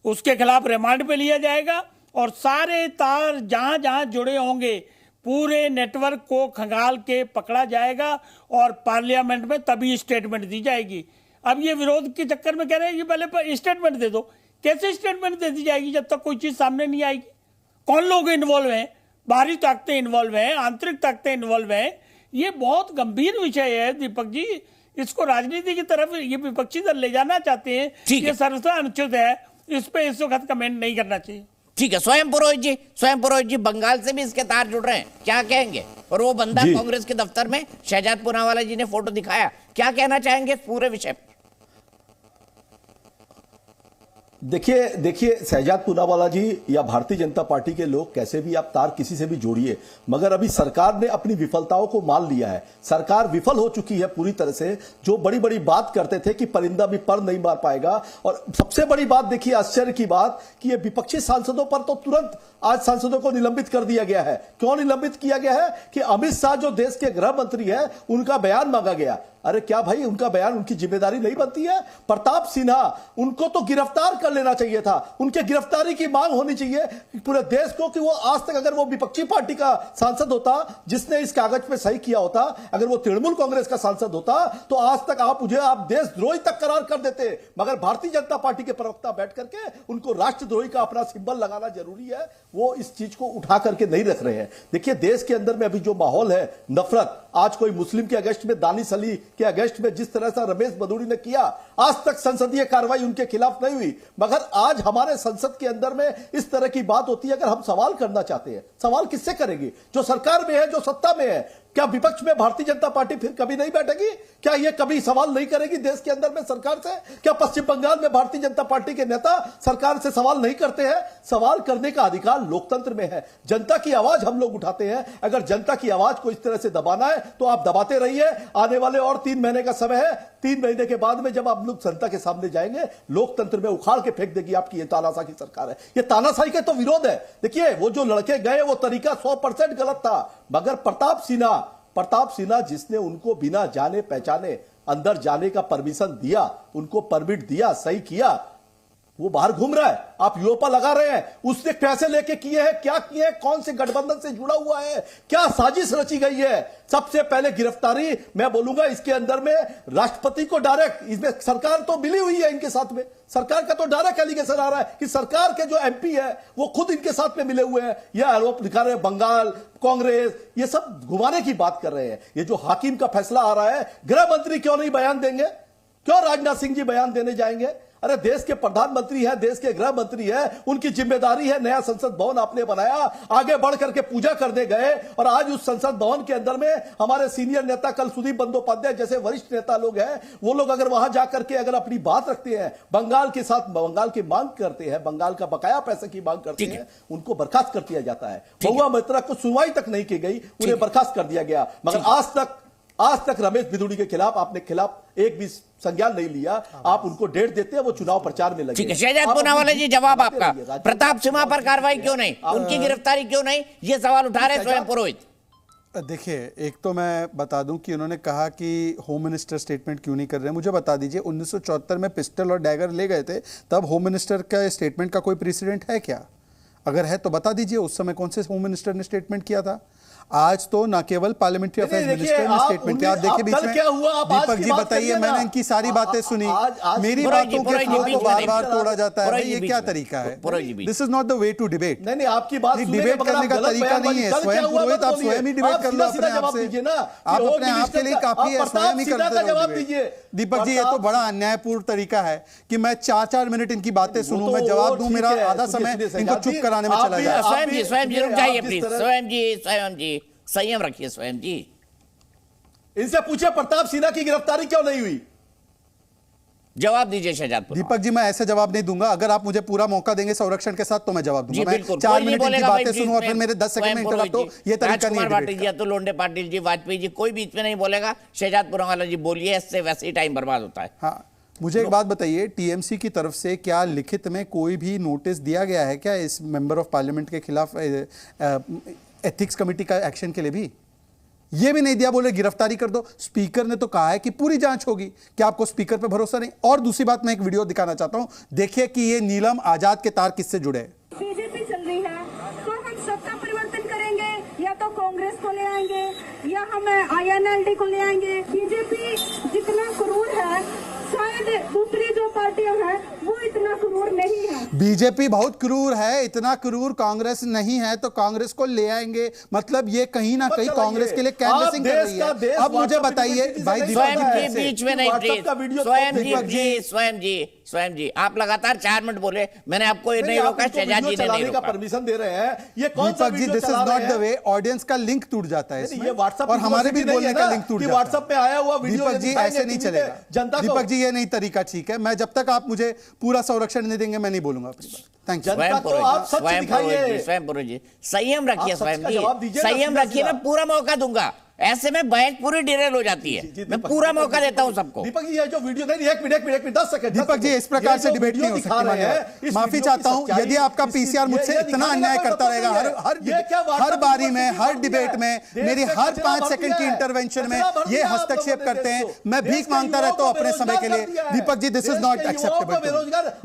उसके खिलाफ रिमांड पे लिया जाएगा और सारे तार जहां जहां जुड़े होंगे पूरे नेटवर्क को खंगाल के पकड़ा जाएगा और पार्लियामेंट में तभी स्टेटमेंट दी जाएगी। अब ये विरोध के चक्कर में कह रहे हैं कि पहले स्टेटमेंट दे दो। कैसे स्टेटमेंट दे दी जाएगी जब तक कोई चीज सामने नहीं आएगी? कौन लोग इन्वॉल्व हैं? बाहरी ताकतें इन्वॉल्व हैं, आंतरिक ताकतें इन्वॉल्व हैं। ये बहुत गंभीर विषय है दीपक जी, इसको राजनीति की तरफ ये विपक्षी दल ले जाना चाहते हैं, ये सर्वथा अनुचित है, इस पे इस वक्त कमेंट नहीं करना चाहिए। ठीक है, स्वयं पुरोहित जी बंगाल से भी इसके तार जुड़ रहे हैं, क्या कहेंगे? और वो बंदा कांग्रेस के दफ्तर में शहजाद पूनावाला जी ने फोटो दिखाया, क्या कहना चाहेंगे इस पूरे विषय पे? देखिए शहजाद पूनावाला जी या भारतीय जनता पार्टी के लोग कैसे भी आप तार किसी से भी जोड़िए, मगर अभी सरकार ने अपनी विफलताओं को मान लिया है। सरकार विफल हो चुकी है पूरी तरह से। जो बड़ी बड़ी बात करते थे कि परिंदा भी पर नहीं मार पाएगा, और सबसे बड़ी बात देखिए, आश्चर्य की बात कि ये विपक्षी सांसदों पर तो तुरंत आज सांसदों को निलंबित कर दिया गया है। क्यों निलंबित किया गया है? कि अमित शाह जो देश के गृह मंत्री है उनका बयान मांगा गया। अरे क्या भाई, उनका बयान उनकी जिम्मेदारी नहीं बनती है? प्रताप सिन्हा, उनको तो गिरफ्तार कर लेना चाहिए था, उनके गिरफ्तारी की मांग होनी चाहिए पूरे देश को कि वो आज तक अगर वो विपक्षी पार्टी का सांसद होता जिसने इस कागज पे सही किया होता, अगर वो तृणमूल कांग्रेस का सांसद होता तो आज तक आप देशद्रोही तक करार कर देते। मगर भारतीय जनता पार्टी के प्रवक्ता बैठ करके उनको राष्ट्रद्रोही का अपना सिंबल लगाना जरूरी है, वो इस चीज को उठा करके नहीं रख रहे हैं। देखिए देश के अंदर में अभी जो माहौल है नफरत, आज कोई मुस्लिम के अगेंस्ट में, दानिश अली के अगेंस्ट में जिस तरह से रमेश बदूरी ने किया, आज तक संसदीय कार्रवाई उनके खिलाफ नहीं हुई। मगर आज हमारे संसद के अंदर में इस तरह की बात होती है। अगर हम सवाल करना चाहते हैं, सवाल किससे करेंगे? जो सरकार में है, जो सत्ता में है। क्या विपक्ष में भारतीय जनता पार्टी फिर कभी नहीं बैठेगी? क्या यह कभी सवाल नहीं करेगी देश के अंदर में सरकार से? क्या पश्चिम बंगाल में भारतीय जनता पार्टी के नेता सरकार से सवाल नहीं करते हैं? सवाल करने का अधिकार लोकतंत्र में है। जनता की आवाज हम लोग उठाते हैं। अगर जनता की आवाज को इस तरह से दबाना है तो आप दबाते रहिए। आने वाले और 3 महीने का समय है। 3 महीने के बाद में जब आप लोग जनता के सामने जाएंगे, लोकतंत्र में उखाड़ के फेंक देगी आपकी ये तानाशाही की सरकार है। ये तानाशाही के तो विरोध है। देखिए वो जो लड़के गए वो तरीका 100% गलत था। मगर प्रताप सिन्हा जिसने उनको बिना जाने पहचाने अंदर जाने का परमिशन दिया, उनको परमिट दिया, सही किया, वो बाहर घूम रहा है। आप यूरोपा लगा रहे हैं। उसने पैसे लेके किए हैं, क्या किए हैं, कौन से गठबंधन से जुड़ा हुआ है, क्या साजिश रची गई है? सबसे पहले गिरफ्तारी मैं बोलूंगा इसके अंदर में राष्ट्रपति को डायरेक्ट, इसमें सरकार तो मिली हुई है इनके साथ में। सरकार का तो डायरेक्ट एलिगेशन आ रहा है कि सरकार के जो एमपी है वो खुद इनके साथ में मिले हुए हैं। यह आरोप दिखा रहे हैं बंगाल कांग्रेस, ये सब घुमाने की बात कर रहे हैं। ये जो हाकिम का फैसला आ रहा है, गृह मंत्री क्यों नहीं बयान देंगे? क्यों राजनाथ सिंह जी बयान देने जाएंगे? अरे देश के प्रधानमंत्री है, देश के गृह मंत्री है, उनकी जिम्मेदारी है। नया संसद भवन आपने बनाया, आगे बढ़ करके पूजा करने गए, और आज उस संसद भवन के अंदर में हमारे सीनियर नेता, कल सुदीप बंदोपाध्याय जैसे वरिष्ठ नेता लोग हैं, वो लोग अगर वहां जाकर के अगर अपनी बात रखते हैं, बंगाल के साथ बंगाल की मांग करते हैं, बंगाल का बकाया पैसे की मांग करते हैं, उनको बर्खास्त कर दिया जाता है। महुआ मोइत्रा को सुनवाई तक नहीं की गई, उन्हें बर्खास्त कर दिया गया। मगर आज तक रमेश बिधूड़ी के खिलाफ आपने एक भी संज्ञान नहीं लिया। आप उनको डेट देते हैं, वो चुनाव प्रचार में लगे। ठीक है शहजाद पूनावाला जी, जवाब आपका। प्रताप सिन्हा पर कार्रवाई क्यों नहीं, उनकी गिरफ्तारी क्यों नहीं, ये सवाल उठा रहे स्वयं पुरोहित। देखिए, एक तो मैं बता दूं कि उन्होंने कहा कि होम मिनिस्टर स्टेटमेंट क्यों नहीं कर रहे हैं। मुझे बता दीजिए, 1974 में पिस्टल और डैगर ले गए थे, तब होम मिनिस्टर का स्टेटमेंट का कोई प्रेसिडेंट है क्या? अगर है तो बता दीजिए उस समय कौन से होम मिनिस्टर ने स्टेटमेंट किया था। आज तो न केवल पार्लियामेंट्री अफेयर्स मिनिस्टर ने स्टेटमेंट किया। आप देखिए बीच में दीपक जी बताइए, मैंने इनकी सारी बातें सुनी, मेरी बातों के फ्लो को बार-बार तोड़ा जाता है। ये क्या तरीका है? This is not the way to debate. नहीं, आपकी बात डिबेट करने का तरीका नहीं है। स्वयं पुरोहित, आप स्वयं ही डिबेट कर लो अपने आप से। आप अपने आप के लिए काफी है, स्वयं ही करते रहो। दीपक जी, ये तो बड़ा अन्यायपूर्ण तरीका है कि मैं 4-4 मिनट इनकी बातें सुनूं, मैं जवाब दूं, मेरा आधा समय इनको चुप कराने में चला जाए। स्वयं जी रुक जाइए प्लीज। स्वयं जी संयम रखिए। स्वयं जी इनसे पूछे प्रताप सिन्हा की गिरफ्तारी क्यों नहीं हुई? जवाब दीजिए शहजाद पुनावाला। दीपक जी, मैं ऐसे जवाब नहीं दूंगा। अगर आप मुझे पूरा मौका देंगे संरक्षण के साथ तो मैं जवाब दूंगा। मैं 4 मिनट की बातें सुनूं और फिर मेरे 10 सेकंड में इंटरप्ट हो, ये तरीका नहीं है। भाटिया जी, तो लोंडे पाटिल जी, वाजपेयी जी, कोई बीच में नहीं बोलेगा। शहजाद पुनावाला जी बोलिए, इससे वैसे ही टाइम बर्बाद होता है। हाँ, मुझे एक बात बताइए, टीएमसी की तरफ से क्या लिखित में कोई भी नोटिस दिया गया है क्या इस मेंबर ऑफ पार्लियामेंट के खिलाफ एथिक्स कमेटी का एक्शन के लिए भी? ये भी नहीं दिया, बोले गिरफ्तारी कर दो। स्पीकर ने तो कहा है कि पूरी जांच होगी। क्या आपको स्पीकर पे भरोसा नहीं? और दूसरी बात, मैं एक वीडियो दिखाना चाहता हूं, देखिए कि ये नीलम आजाद के तार किससे जुड़े हैं। बीजेपी चल रही है तो हम सत्ता परिवर्तन करेंगे, या तो कांग्रेस को ले आएंगे या हम INLD को ले आएंगे। बीजेपी जितना क्रूर है, शायद दूसरी जो पार्टियां हैं वो इतना क्रूर नहीं है। बीजेपी बहुत क्रूर है, इतना क्रूर कांग्रेस नहीं है, तो कांग्रेस को ले आएंगे। मतलब ये कहीं ना कहीं कांग्रेस के लिए कैनवसिंग कर रही है। अब मुझे बताइए भाई, स्वयं जी बीच में नहीं प्लीज, स्वयं जी आप लगातार 4 मिनट बोले, मैंने आपको ये नहीं रोका, शहजाद जी ने नहीं रोका। परमिशन दे रहे हैं, ये कौन सा Deepak ji, this is not the way. Audience का लिंक टूट जाता है इसमें, और हमारे भी बोलने का लिंक टूट जाता है। व्हाट्सएप पे आया हुआ वीडियो दीपक जी ऐसे नहीं चलेगा। दीपक जी, ये नहीं तरीका ठीक है। मैं जब तक आप मुझे पूरा संरक्षण नहीं देंगे मैं नहीं बोलूंगा अपनी बात। Thank you. स्वयं पुरोहित जी, संयम रखिए। स्वयं जी संयम रखिए, मैं पूरा मौका दूंगा। ऐसे में बहस पूरी डिरेल हो जाती है। मैं पूरा मौका देता हूं सबको। दीपक जी, ये जो वीडियो नहीं, एक मिनट 10 सेकंड। दीपक जी, इस प्रकार से डिबेट नहीं हो सकती। माफी चाहता हूं यदि आपका पीसीआर मुझसे इतना अन्याय करता रहेगा। हर बारी में, हर डिबेट में, मेरी हर 5 सेकंड की इंटरवेंशन में ये हस्तक्षेप करते हैं। मैं भीख मांगता रहता हूं अपने समय के लिए। दीपक ji, this is not acceptable.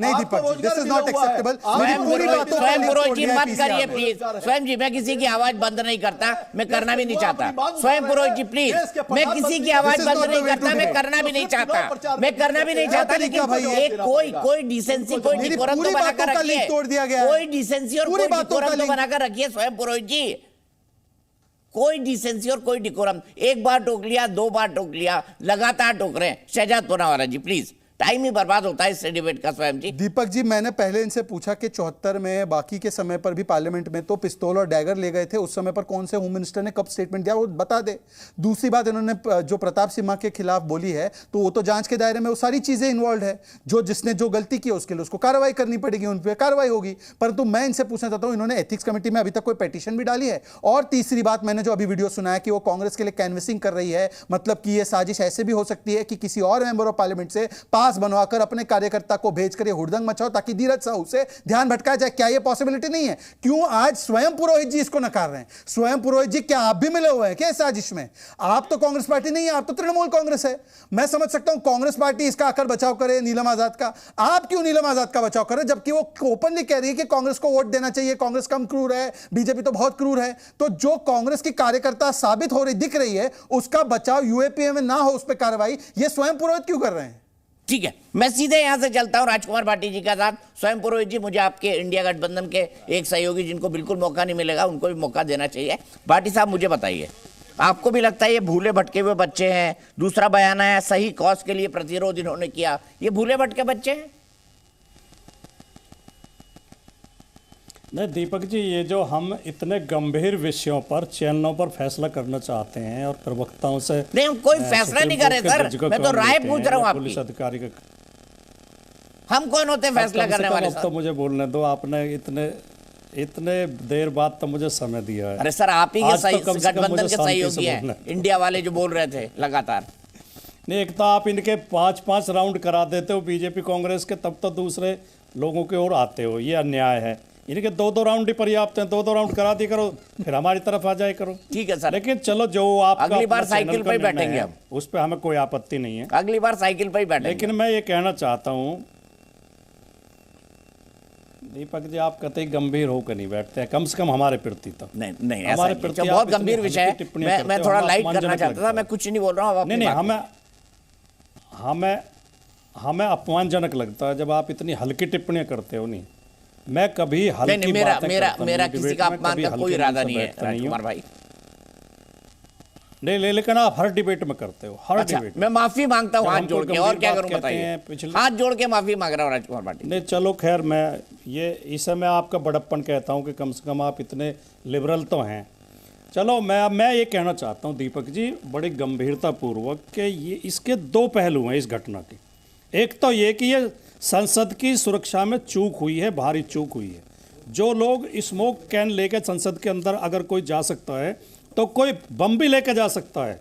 नहीं दीपक ji, this is not acceptable. मेरी पूरी बातों स्वयं पुरोहित जी मत करिए प्लीज। स्वयं जी, मैं किसी की आवाज बंद नहीं करता, मैं करना भी नहीं चाहता। स्वयं पुरोहित जी प्लीज, मैं किसी की आवाज बंद नहीं करता, मैं करना भी नहीं चाहता, लेकिन कोई डिसेंसी, कोई डिकोरम तो बनाकर रखिए। कोई डिसेंसी और कोई डिकोरम तो बनाकर रखिए स्वयं पुरोहित जी। कोई डिसेंसी और कोई डिकोरम, एक बार टोक लिया, 2 बार टोक लिया, लगातार टोक रहे हैं। शहजाद पुनावाला जी प्लीज, टाइम ही बर्बाद होता है इससे डिबेट का। स्वयं जी, दीपक जी, मैंने पहले इनसे पूछा कि 74 में बाकी के समय पर भी पार्लियामेंट में तो पिस्तौल और डैगर ले गए थे, उस समय पर कौन से होम मिनिस्टर ने कब स्टेटमेंट दिया, वो बता दे। दूसरी बात, इन्होंने जो प्रताप सिम्हा के खिलाफ बोली है तो वो तो जांच के दायरे में वो सारी चीजें इन्वॉल्व है। जिसने जो गलती की उसके लिए उसको कार्रवाई करनी पड़ेगी, उन पर कार्रवाई होगी। परंतु मैं इनसे पूछना चाहता हूं, इन्होंने एथिक्स कमेटी में अभी तक कोई पिटीशन भी डाली है? और तीसरी बात, मैंने जो अभी वीडियो सुना है कि वो कांग्रेस के लिए कैनवसिंग कर रही है, मतलब कि ये साजिश ऐसे भी हो सकती है कि किसी और मेंबर ऑफ पार्लियामेंट से पास बनवाकर अपने कार्यकर्ता को भेजकर ये हुड़दंग मचाओ ताकि धीरज साहू से ध्यान भटकाया जाए। क्या ये पॉसिबिलिटी नहीं है? क्यों आज स्वयं पुरोहित जी इसको नकार रहे हैं? स्वयं पुरोहित जी, क्या आप भी मिले हुए हैं क्या इस साजिश में? आप तो कांग्रेस पार्टी नहीं है, आप तो तृणमूल कांग्रेस है। मैं समझ सकता हूं कांग्रेस पार्टी इसका आकर बचाव करे नीलम आजाद का। आप क्यों नीलम आजाद का बचाव करे, जबकि वो ओपनली कह रही है कि कांग्रेस को वोट देना चाहिए, कांग्रेस कम क्रूर है, बीजेपी तो बहुत क्रूर है। तो जो कांग्रेस की कार्यकर्ता साबित हो रही दिख रही है, उसका बचाव यूएपीए में ना हो, उस पर कार्रवाई, ये स्वयं पुरोहित क्यों कर रहे हैं? ठीक है, मैं सीधे यहां से चलता हूं राजकुमार भाटी जी का साथ। स्वयं पुरोहित जी, मुझे आपके इंडिया गठबंधन के एक सहयोगी जिनको बिल्कुल मौका नहीं मिलेगा, उनको भी मौका देना चाहिए। भाटी साहब, मुझे बताइए, आपको भी लगता है ये भूले भटके हुए बच्चे हैं? दूसरा बयान आया, सही कॉज के लिए प्रतिरोध इन्होंने किया, ये भूले भटके बच्चे हैं? नहीं दीपक जी, ये जो हम इतने गंभीर विषयों पर चैनलों पर फैसला करना चाहते हैं और प्रवक्ताओं से नहीं, हम कोई फैसला नहीं कर रहे सर, मैं तो राय पूछ रहा हूँ आपकी। पुलिस अधिकारी का हम कौन होते हैं फैसला करने वाले? तो मुझे बोलने दो, आपने इतने देर बाद तो मुझे समय दिया है। अरे सर, आप ही के गठबंधन के सहयोगी हैं, इंडिया वाले जो बोल रहे थे लगातार। नहीं, एक तो आप इनके 5-5 राउंड करा देते हो बीजेपी कांग्रेस के, तब तो दूसरे लोगों की ओर आते हो, ये अन्याय है। इनके 2-2 राउंड ही पर्याप्त हैं, 2-2 राउंड करा दिया करो, फिर हमारी तरफ आ जाए करो। ठीक है सर, लेकिन चलो जो आपका अगली बार साइकिल पर ही बैठेंगे हम, उस पर हमें कोई आपत्ति नहीं है। अगली बार साइकिल पर ही बैठेंगे। लेकिन मैं ये कहना चाहता हूँ दीपक जी, आप कतई गंभीर होकर नहीं बैठते हैं, कम से कम हमारे प्रति तो नहीं हमारे प्रति बहुत गंभीर विषय है। मैं थोड़ा लाइट करना चाहता था, मैं कुछ नहीं बोल रहा हूँ। नहीं, हमें अपमानजनक लगता है जब आप इतनी हल्की टिप्पणियां करते हो। नहीं, मैं कभी हल्की मेरा किसी का अपमान का कोई इरादा नहीं है राजकुमार भाई। नहीं, लेकिन आप हर डिबेट में करते हो, हर डिबेट। मैं माफी मांगता हूँ हाथ जोड़ के, और क्या करूँ बताइए? हाथ जोड़ के माफी मांग रहा हूँ राजकुमार भाटी। नहीं चलो खैर, मैं इसे मैं आपका बड़प्पन कहता हूँ कि कम से कम आप इतने लिबरल तो हैं। चलो, मैं ये कहना चाहता हूँ दीपक जी, बड़ी गंभीरता पूर्वक कि ये इसके 2 पहलू हैं इस घटना के। एक तो ये कि ये संसद की सुरक्षा में चूक हुई है, भारी चूक हुई है। जो लोग स्मोक कैन लेकर संसद के अंदर अगर कोई जा सकता है तो कोई बम भी लेकर जा सकता है,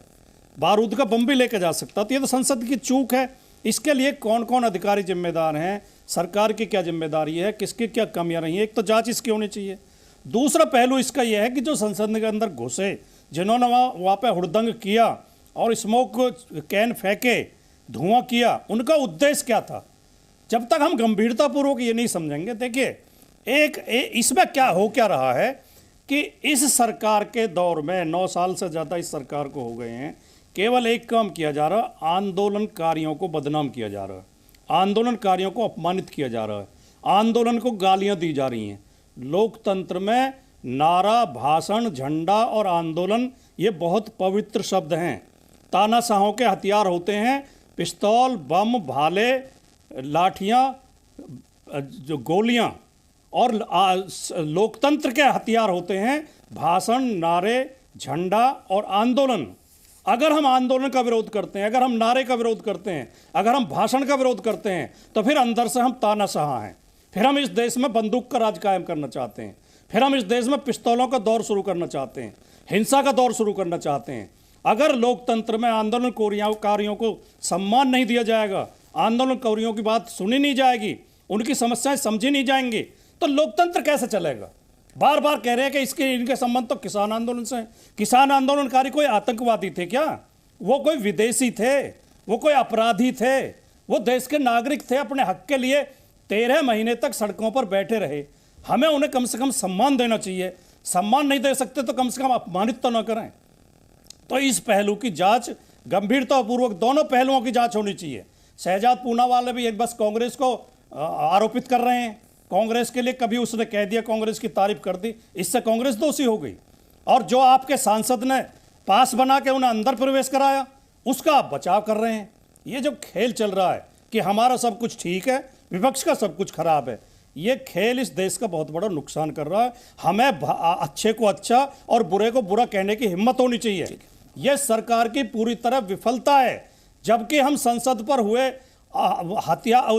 बारूद का बम भी लेकर जा सकता है। तो ये तो संसद की चूक है। इसके लिए कौन कौन अधिकारी जिम्मेदार हैं, सरकार की क्या जिम्मेदारी है, किसकी क्या कमियां रही हैं, एक तो जांच इसकी होनी चाहिए। दूसरा पहलू इसका यह है कि जो संसद के अंदर घुसे, जिन्होंने वहाँ पे हुड़दंग किया और स्मोक कैन फेंके, धुआं किया, उनका उद्देश्य क्या था। जब तक हम गंभीरतापूर्वक ये नहीं समझेंगे, देखिए इसमें क्या रहा है कि इस सरकार के दौर में 9 साल से ज़्यादा इस सरकार को हो गए हैं, केवल एक काम किया जा रहा है, आंदोलनकारियों को बदनाम किया जा रहा है, आंदोलनकारियों को अपमानित किया जा रहा है, आंदोलन को गालियां दी जा रही हैं। लोकतंत्र में नारा, भाषण, झंडा और आंदोलन ये बहुत पवित्र शब्द हैं। तानाशाहों के हथियार होते हैं पिस्तौल, बम, भाले, लाठियां, जो गोलियां, और लोकतंत्र के हथियार होते हैं भाषण, नारे, झंडा और आंदोलन। अगर हम आंदोलन का विरोध करते हैं, अगर हम नारे का विरोध करते हैं, अगर हम भाषण का विरोध करते हैं, तो फिर अंदर से हम तानाशाह हैं। फिर हम इस देश में बंदूक का राज कायम करना चाहते हैं, फिर हम इस देश में पिस्तौलों का दौर शुरू करना चाहते हैं, हिंसा का दौर शुरू करना चाहते हैं। अगर लोकतंत्र में आंदोलनकारियों को सम्मान नहीं दिया जाएगा, आंदोलनकारियों की बात सुनी नहीं जाएगी, उनकी समस्याएं समझी नहीं जाएंगी, तो लोकतंत्र कैसे चलेगा। बार बार कह रहे हैं कि इनके संबंध तो किसान आंदोलन से हैं। किसान आंदोलनकारी कोई आतंकवादी थे क्या? वो कोई विदेशी थे? वो कोई अपराधी थे? वो देश के नागरिक थे, अपने हक के लिए 13 महीने तक सड़कों पर बैठे रहे। हमें उन्हें कम से कम सम्मान देना चाहिए। सम्मान नहीं दे सकते तो कम से कम अपमानित तो न करें। तो इस पहलू की जांच गंभीरतापूर्वक, दोनों पहलुओं की जांच होनी चाहिए। शहजाद पूनावाला भी एक बस कांग्रेस को आरोपित कर रहे हैं, कांग्रेस के लिए कभी उसने कह दिया, कांग्रेस की तारीफ कर दी, इससे कांग्रेस दोषी हो गई। और जो आपके सांसद ने पास बना के उन्हें अंदर प्रवेश कराया, उसका आप बचाव कर रहे हैं। ये जो खेल चल रहा है कि हमारा सब कुछ ठीक है, विपक्ष का सब कुछ खराब है, ये खेल इस देश का बहुत बड़ा नुकसान कर रहा है। हमें अच्छे को अच्छा और बुरे को बुरा कहने की हिम्मत होनी चाहिए। यह सरकार की पूरी तरह विफलता है। जबकि हम संसद पर हुए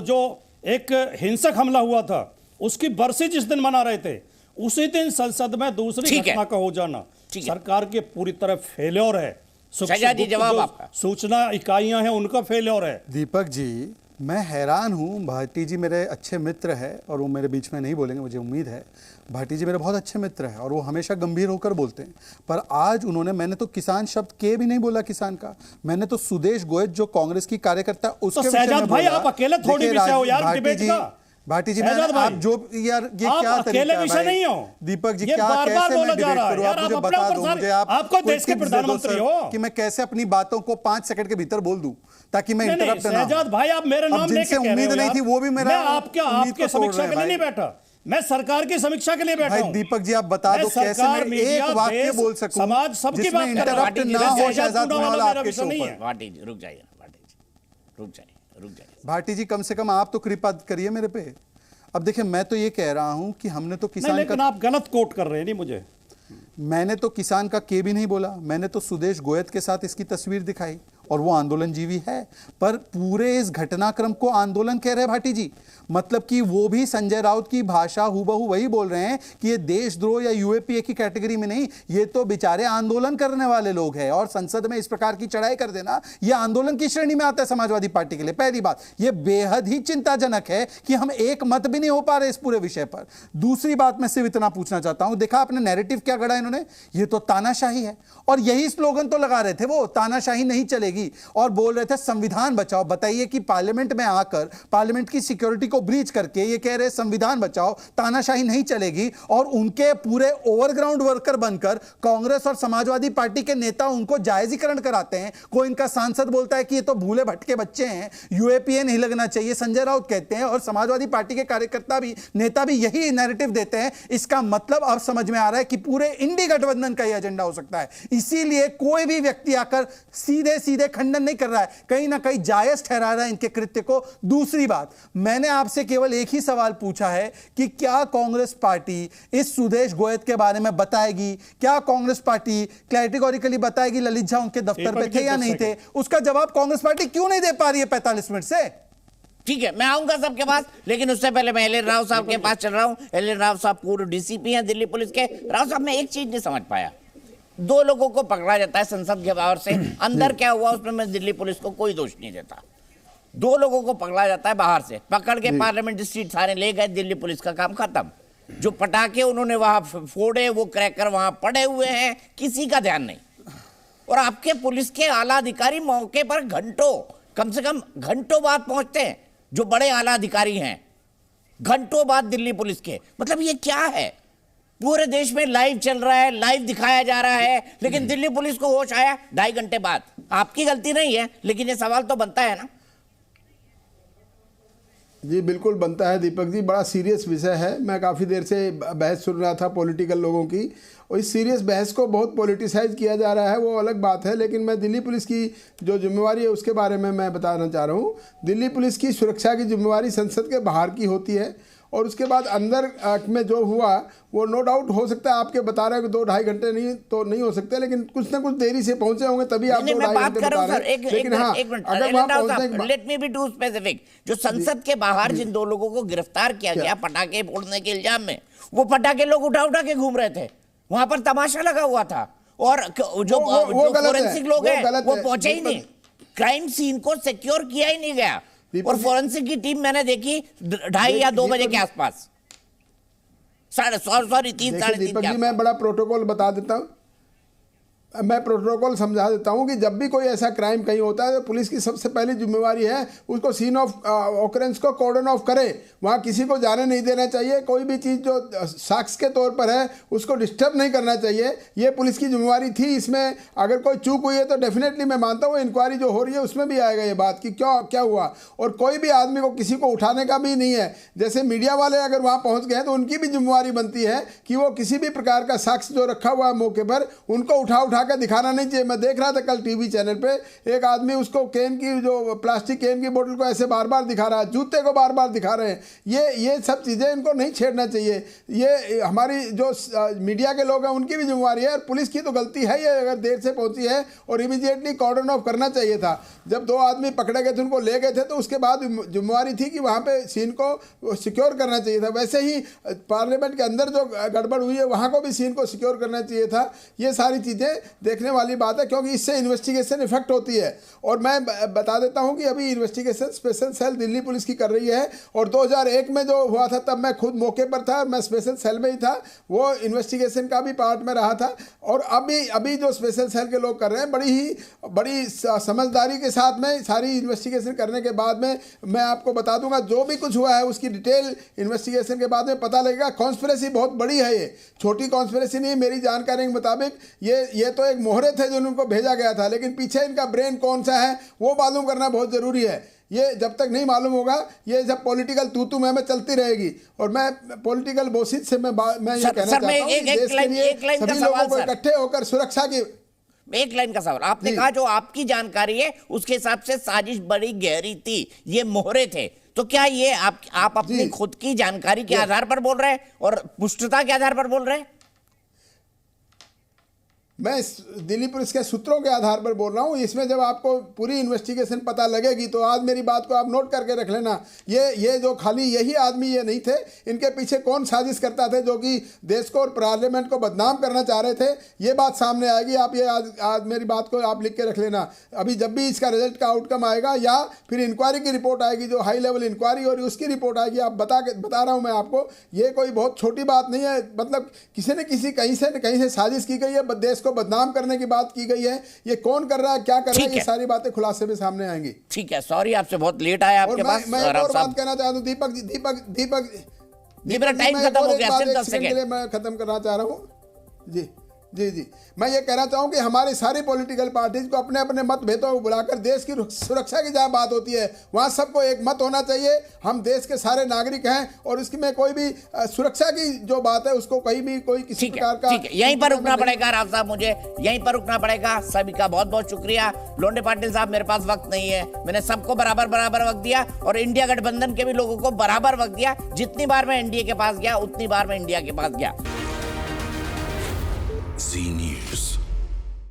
जो एक हिंसक हमला हुआ था, उसकी बरसी जिस दिन मना रहे थे, उसी दिन संसद में दूसरी घटना का हो जाना सरकार के पूरी तरह फेल्योर है। जवाब आपका। सूचना इकाइयां हैं, उनका फेल्योर है। दीपक जी, मैं हैरान हूँ। भाटी जी मेरे अच्छे मित्र हैं और वो मेरे बीच में नहीं बोलेंगे, मुझे उम्मीद है। भाटी जी मेरे बहुत अच्छे मित्र हैं और वो हमेशा गंभीर होकर बोलते हैं। पर आज उन्होंने, मैंने तो किसान शब्द के भी नहीं बोला किसान का, मैंने तो सुदेश गोयल जो कांग्रेस की कार्यकर्ता उसके विषय में बोला। आप अकेले थोड़ी विषय हो यार डिबेट का। भाटी जी, आप जो यार ये क्या अकेले विषय नहीं हो। दीपक जी, क्या कैसे मैं डिबेट करूं? आप मुझे बता दो, मुझे आपको देश के प्रधानमंत्री हो कि मैं कैसे अपनी बातों को 5 सेकंड के भीतर बोल दूं ताकि मैं इंटरप्ट ना। शहजाद भाई, आप मेरे नाम लेके जिनसे उम्मीद नहीं थी वो भी मेरा, मैं आपके समीक्षा के लिए नहीं बैठा, मैं सरकार की समीक्षा के लिए बैठा हूं। दीपक जी, आप बता दो कैसे मैं एक वाक्य बोल सकूं समाज सबकी बात इंटरप्ट ना हो। शहजाद पूनावाला आपके शो पर। भाटी जी रुक जाइए, रुक जाइए। भाटी जी, कम से कम आप तो कृपा करिए मेरे पे। अब देखिए, मैं तो ये कह रहा हूं कि हमने तो किसान लेकिन आप गलत कोट कर रहे हैं। नहीं, मुझे, मैंने तो किसान का के भी नहीं बोला, मैंने तो सुदेश गोयल के साथ इसकी तस्वीर दिखाई और वो आंदोलनजीवी है। पर पूरे इस घटनाक्रम को आंदोलन कह रहे हैं भाटी जी। मतलब कि वो भी संजय राउत की भाषा हूबहू वही बोल रहे हैं कि ये देशद्रोह या यूएपीए की कैटेगरी में नहीं, ये तो बेचारे आंदोलन करने वाले लोग हैं। और संसद में इस प्रकार की चढ़ाई कर देना, ये आंदोलन की श्रेणी में आता है समाजवादी पार्टी के लिए। पहली बात, ये बेहद ही चिंताजनक है कि हम एक मत भी नहीं हो पा रहे इस पूरे विषय पर। दूसरी बात, मैं सिर्फ इतना पूछना चाहता हूं, देखा आपने नैरेटिव क्या गढ़ा इन्होंने, ये तो तानाशाही है। और यही स्लोगन तो लगा रहे थे वो, तानाशाही नहीं चलेगी, और बोल रहे थे संविधान बचाओ। बताइए कि पार्लियामेंट में आकर पार्लियामेंट की सिक्योरिटी को ब्रीच करके ये कह रहे संविधान बचाओ, तानाशाही नहीं चलेगी। और उनके पूरे ओवरग्राउंड वर्कर बनकर कांग्रेस और समाजवादी पार्टी के नेता उनको जायजीकरण कराते हैं। कोई इनका सांसद बोलता है कि ये तो भूले भटके बच्चे हैं, यूएपीए नहीं लगना चाहिए, संजय राउत कहते हैं, और समाजवादी पार्टी के कार्यकर्ता भी, नेता भी यही नैरेटिव देते हैं। इसका मतलब अब समझ में आ रहा है कि पूरे इंडी गठबंधन का यह एजेंडा हो सकता है। इसीलिए कोई भी व्यक्ति आकर सीधे सीधे खंडन नहीं कर रहा है, कहीं ना कहीं जायज ठहरा रहा है इनके कृत्य को। दूसरी बात, मैंने आपसे केवल एक ही सवाल पूछा है कि क्या कांग्रेस पार्टी इस सुदेश गोयल के बारे में बताएगी? क्या कांग्रेस पार्टी कैटेगोरिकली बताएगी ललित झा उनके दफ्तर पे थे या नहीं थे? उसका जवाब कांग्रेस पार्टी क्यों नहीं दे पा रही है 45 मिनट से? ठीक है, मैं आऊंगा सबके पास, लेकिन उससे पहले मैं एल.एन. राव साहब के पास चल रहा हूं। एल.एन. राव साहब पूर्व डीसीपी हैं दिल्ली पुलिस के। राव साहब, मैं एक चीज नहीं समझ पाया, 2 लोगों को पकड़ा जाता है संसद के बाहर से, अंदर क्या हुआ उसमें मैं दिल्ली पुलिस को कोई दोष नहीं देता। 2 लोगों को पकड़ा जाता है बाहर से, पकड़ के पार्लियामेंट स्ट्रीट थाने ले गए, दिल्ली पुलिस का काम खत्म। जो पटाखे उन्होंने वहां फोड़े, वो क्रैकर वहां पड़े हुए हैं, किसी का ध्यान नहीं। और आपके पुलिस के आला अधिकारी मौके पर घंटों, कम से कम घंटों बाद पहुंचते हैं, जो बड़े आला अधिकारी हैं, घंटों बाद दिल्ली पुलिस के। मतलब ये क्या है? पूरे देश में लाइव चल रहा है, लाइव दिखाया जा रहा है, लेकिन दिल्ली पुलिस को होश आया 2.5 घंटे बाद। आपकी गलती नहीं है, लेकिन ये सवाल तो बनता है ना। जी बिल्कुल बनता है दीपक जी, बड़ा सीरियस विषय है। मैं काफ़ी देर से बहस सुन रहा था पॉलिटिकल लोगों की, और इस सीरियस बहस को बहुत पॉलिटिसाइज किया जा रहा है, वो अलग बात है। लेकिन मैं दिल्ली पुलिस की जो जिम्मेवारी है उसके बारे में मैं बताना चाह रहा हूँ। दिल्ली पुलिस की सुरक्षा की जिम्मेवारी संसद के बाहर की होती है, और उसके बाद अंदर में जो हुआ वो नो डाउट हो सकता है, आपके बता रहे हो कि 2-2.5 घंटे नहीं तो नहीं हो सकते, लेकिन कुछ ना कुछ देरी से पहुंचे होंगे, तभी आप 2-2.5 घंटे बता रहे हैं। लेकिन हाँ, अगर वहाँ पहुंचने, let me be too specific, जो संसद के बाहर जिन 2 लोगों को गिरफ्तार किया गया पटाखे फोड़ने के इल्जाम में, वो पटाखे लोग उठा उठा के घूम रहे थे, वहां पर तमाशा लगा हुआ था, और जो फोरेंसिक लोग हैं वो पहुंचे ही नहीं, क्राइम सीन को सिक्योर किया ही नहीं गया। और फोरेंसिक की टीम मैंने देखी 2:30 या 2 बजे के आसपास, 3:30 दीपक जी मैं बड़ा प्रोटोकॉल बता देता हूँ, मैं प्रोटोकॉल समझा देता हूँ कि जब भी कोई ऐसा क्राइम कहीं होता है तो पुलिस की सबसे पहली जिम्मेवारी है उसको सीन ऑफ ऑकरेंस को कॉर्डन ऑफ करे, वहाँ किसी को जाने नहीं देना चाहिए, कोई भी चीज़ जो साक्ष्य के तौर पर है उसको डिस्टर्ब नहीं करना चाहिए, ये पुलिस की जिम्मेवारी थी। इसमें अगर कोई चूक हुई है तो डेफिनेटली मैं मानता हूँ इंक्वायरी जो हो रही है उसमें भी आएगा ये बात कि क्या हुआ, और कोई भी आदमी को किसी को उठाने का भी नहीं है। जैसे मीडिया वाले अगर वहाँ पहुँच गए तो उनकी भी जिम्मेवारी बनती है कि वो किसी भी प्रकार का साक्ष्य जो रखा हुआ है मौके पर उनको उठा कर दिखाना नहीं चाहिए। मैं देख रहा था कल टीवी चैनल पे एक आदमी उसको कैन की, जो प्लास्टिक कैन की बोतल को ऐसे बार बार दिखा रहा है, जूते को बार बार दिखा रहे हैं। ये सब चीज़ें इनको नहीं छेड़ना चाहिए। ये हमारी जो मीडिया के लोग हैं उनकी भी जिम्मेवारी है, और पुलिस की तो गलती है, ये अगर देर से पहुंची है, और इमीडिएटली कॉर्डन ऑफ करना चाहिए था। जब 2 आदमी पकड़े गए थे उनको ले गए थे तो उसके बाद जिम्मेवारी थी कि वहाँ पे सीन को सिक्योर करना चाहिए था। वैसे ही पार्लियामेंट के अंदर जो गड़बड़ हुई है वहाँ को भी सीन को सिक्योर करना चाहिए था। ये सारी चीज़ें देखने वाली बात है, क्योंकि इससे इन्वेस्टिगेशन इफेक्ट होती है। और मैं बता देता हूं कि अभी investigation special cell Delhi police की कर रही है, और 2001 में जो हुआ था तब मैं खुद मौके पर था और मैं स्पेशल सेल में ही था, वो इन्वेस्टिगेशन का भी पार्ट में रहा था। और अभी जो स्पेशल सेल के लोग कर रहे हैं बड़ी समझदारी के साथ में सारी इन्वेस्टिगेशन करने के बाद में मैं आपको बता दूंगा जो भी कुछ हुआ है उसकी डिटेल इन्वेस्टिगेशन के बाद में पता लगेगा। कॉन्स्पिरेसी बहुत बड़ी है, ये छोटी कॉन्स्पिरेसी नहीं। मेरी जानकारी के मुताबिक ये तो एक मोहरे थे जो उनको भेजा गया था, लेकिन पीछे इनका ब्रेन कौन सा है वो मालूम करना बहुत जरूरी है। ये जब तक नहीं मालूम होगा ये जब पॉलिटिकल तू मैं चलती रहेगी। और मैं पॉलिटिकल बोसित से मैं ये कहना चाहता हूं कि देश के लिए सभी लोगों को इकट्ठे होकर सुरक्षा की, एक लाइन का सवाल। आपने कहा जो आपकी जानकारी है उसके हिसाब से साजिश बड़ी गहरी थी, ये मोहरे थे, तो क्या ये आप अपनी खुद की जानकारी के आधार पर बोल रहे हैं और पुष्टता के आधार पर बोल रहे हैं? मैं दिल्ली पुलिस के सूत्रों के आधार पर बोल रहा हूँ। इसमें जब आपको पूरी इन्वेस्टिगेशन पता लगेगी तो आज मेरी बात को आप नोट करके रख लेना। ये जो खाली यही आदमी ये नहीं थे, इनके पीछे कौन साजिश करता थे जो कि देश को और पार्लियामेंट को बदनाम करना चाह रहे थे, ये बात सामने आएगी। आप ये आज मेरी बात को आप लिख के रख लेना। अभी जब भी इसका रिजल्ट का आउटकम आएगा या फिर इंक्वायरी की रिपोर्ट आएगी, जो हाई लेवल इंक्वायरी और उसकी रिपोर्ट आएगी, आप बता रहा हूँ मैं आपको, ये कोई बहुत छोटी बात नहीं है। मतलब किसी न किसी कहीं से साजिश की गई है, देश को बदनाम करने की बात की गई है। ये कौन कर रहा है, क्या कर रहा है, ये सारी बातें खुलासे में सामने आएंगी। ठीक है, सॉरी आपसे बहुत लेट आया आपके पास। मैं एक और बात कहना चाहता हूं दीपक टाइम खत्म हो गया, सिर्फ 10 सेकंड के लिए मैं खत्म करना चाह रहा हूं। जी मैं ये कहना चाहूँ कि हमारी सारी पॉलिटिकल पार्टीज को अपने अपने मतभेदों को बुलाकर देश की सुरक्षा की जहाँ बात होती है वहाँ सबको एक मत होना चाहिए। हम देश के सारे नागरिक हैं और इसकी में कोई भी सुरक्षा की जो बात है उसको कहीं भी कोई किसी प्रकार का, यहीं पर रुकना पड़ेगा। राव साहब मुझे यहीं पर रुकना पड़ेगा। सभी का बहुत बहुत शुक्रिया। लोंडे पाटिल साहब मेरे पास वक्त नहीं है, मैंने सबको बराबर वक्त दिया और इंडिया गठबंधन के भी लोगों को बराबर वक्त दिया। जितनी बार मैं एनडीए के पास गया उतनी बार मैं इंडिया के पास गया। Z News.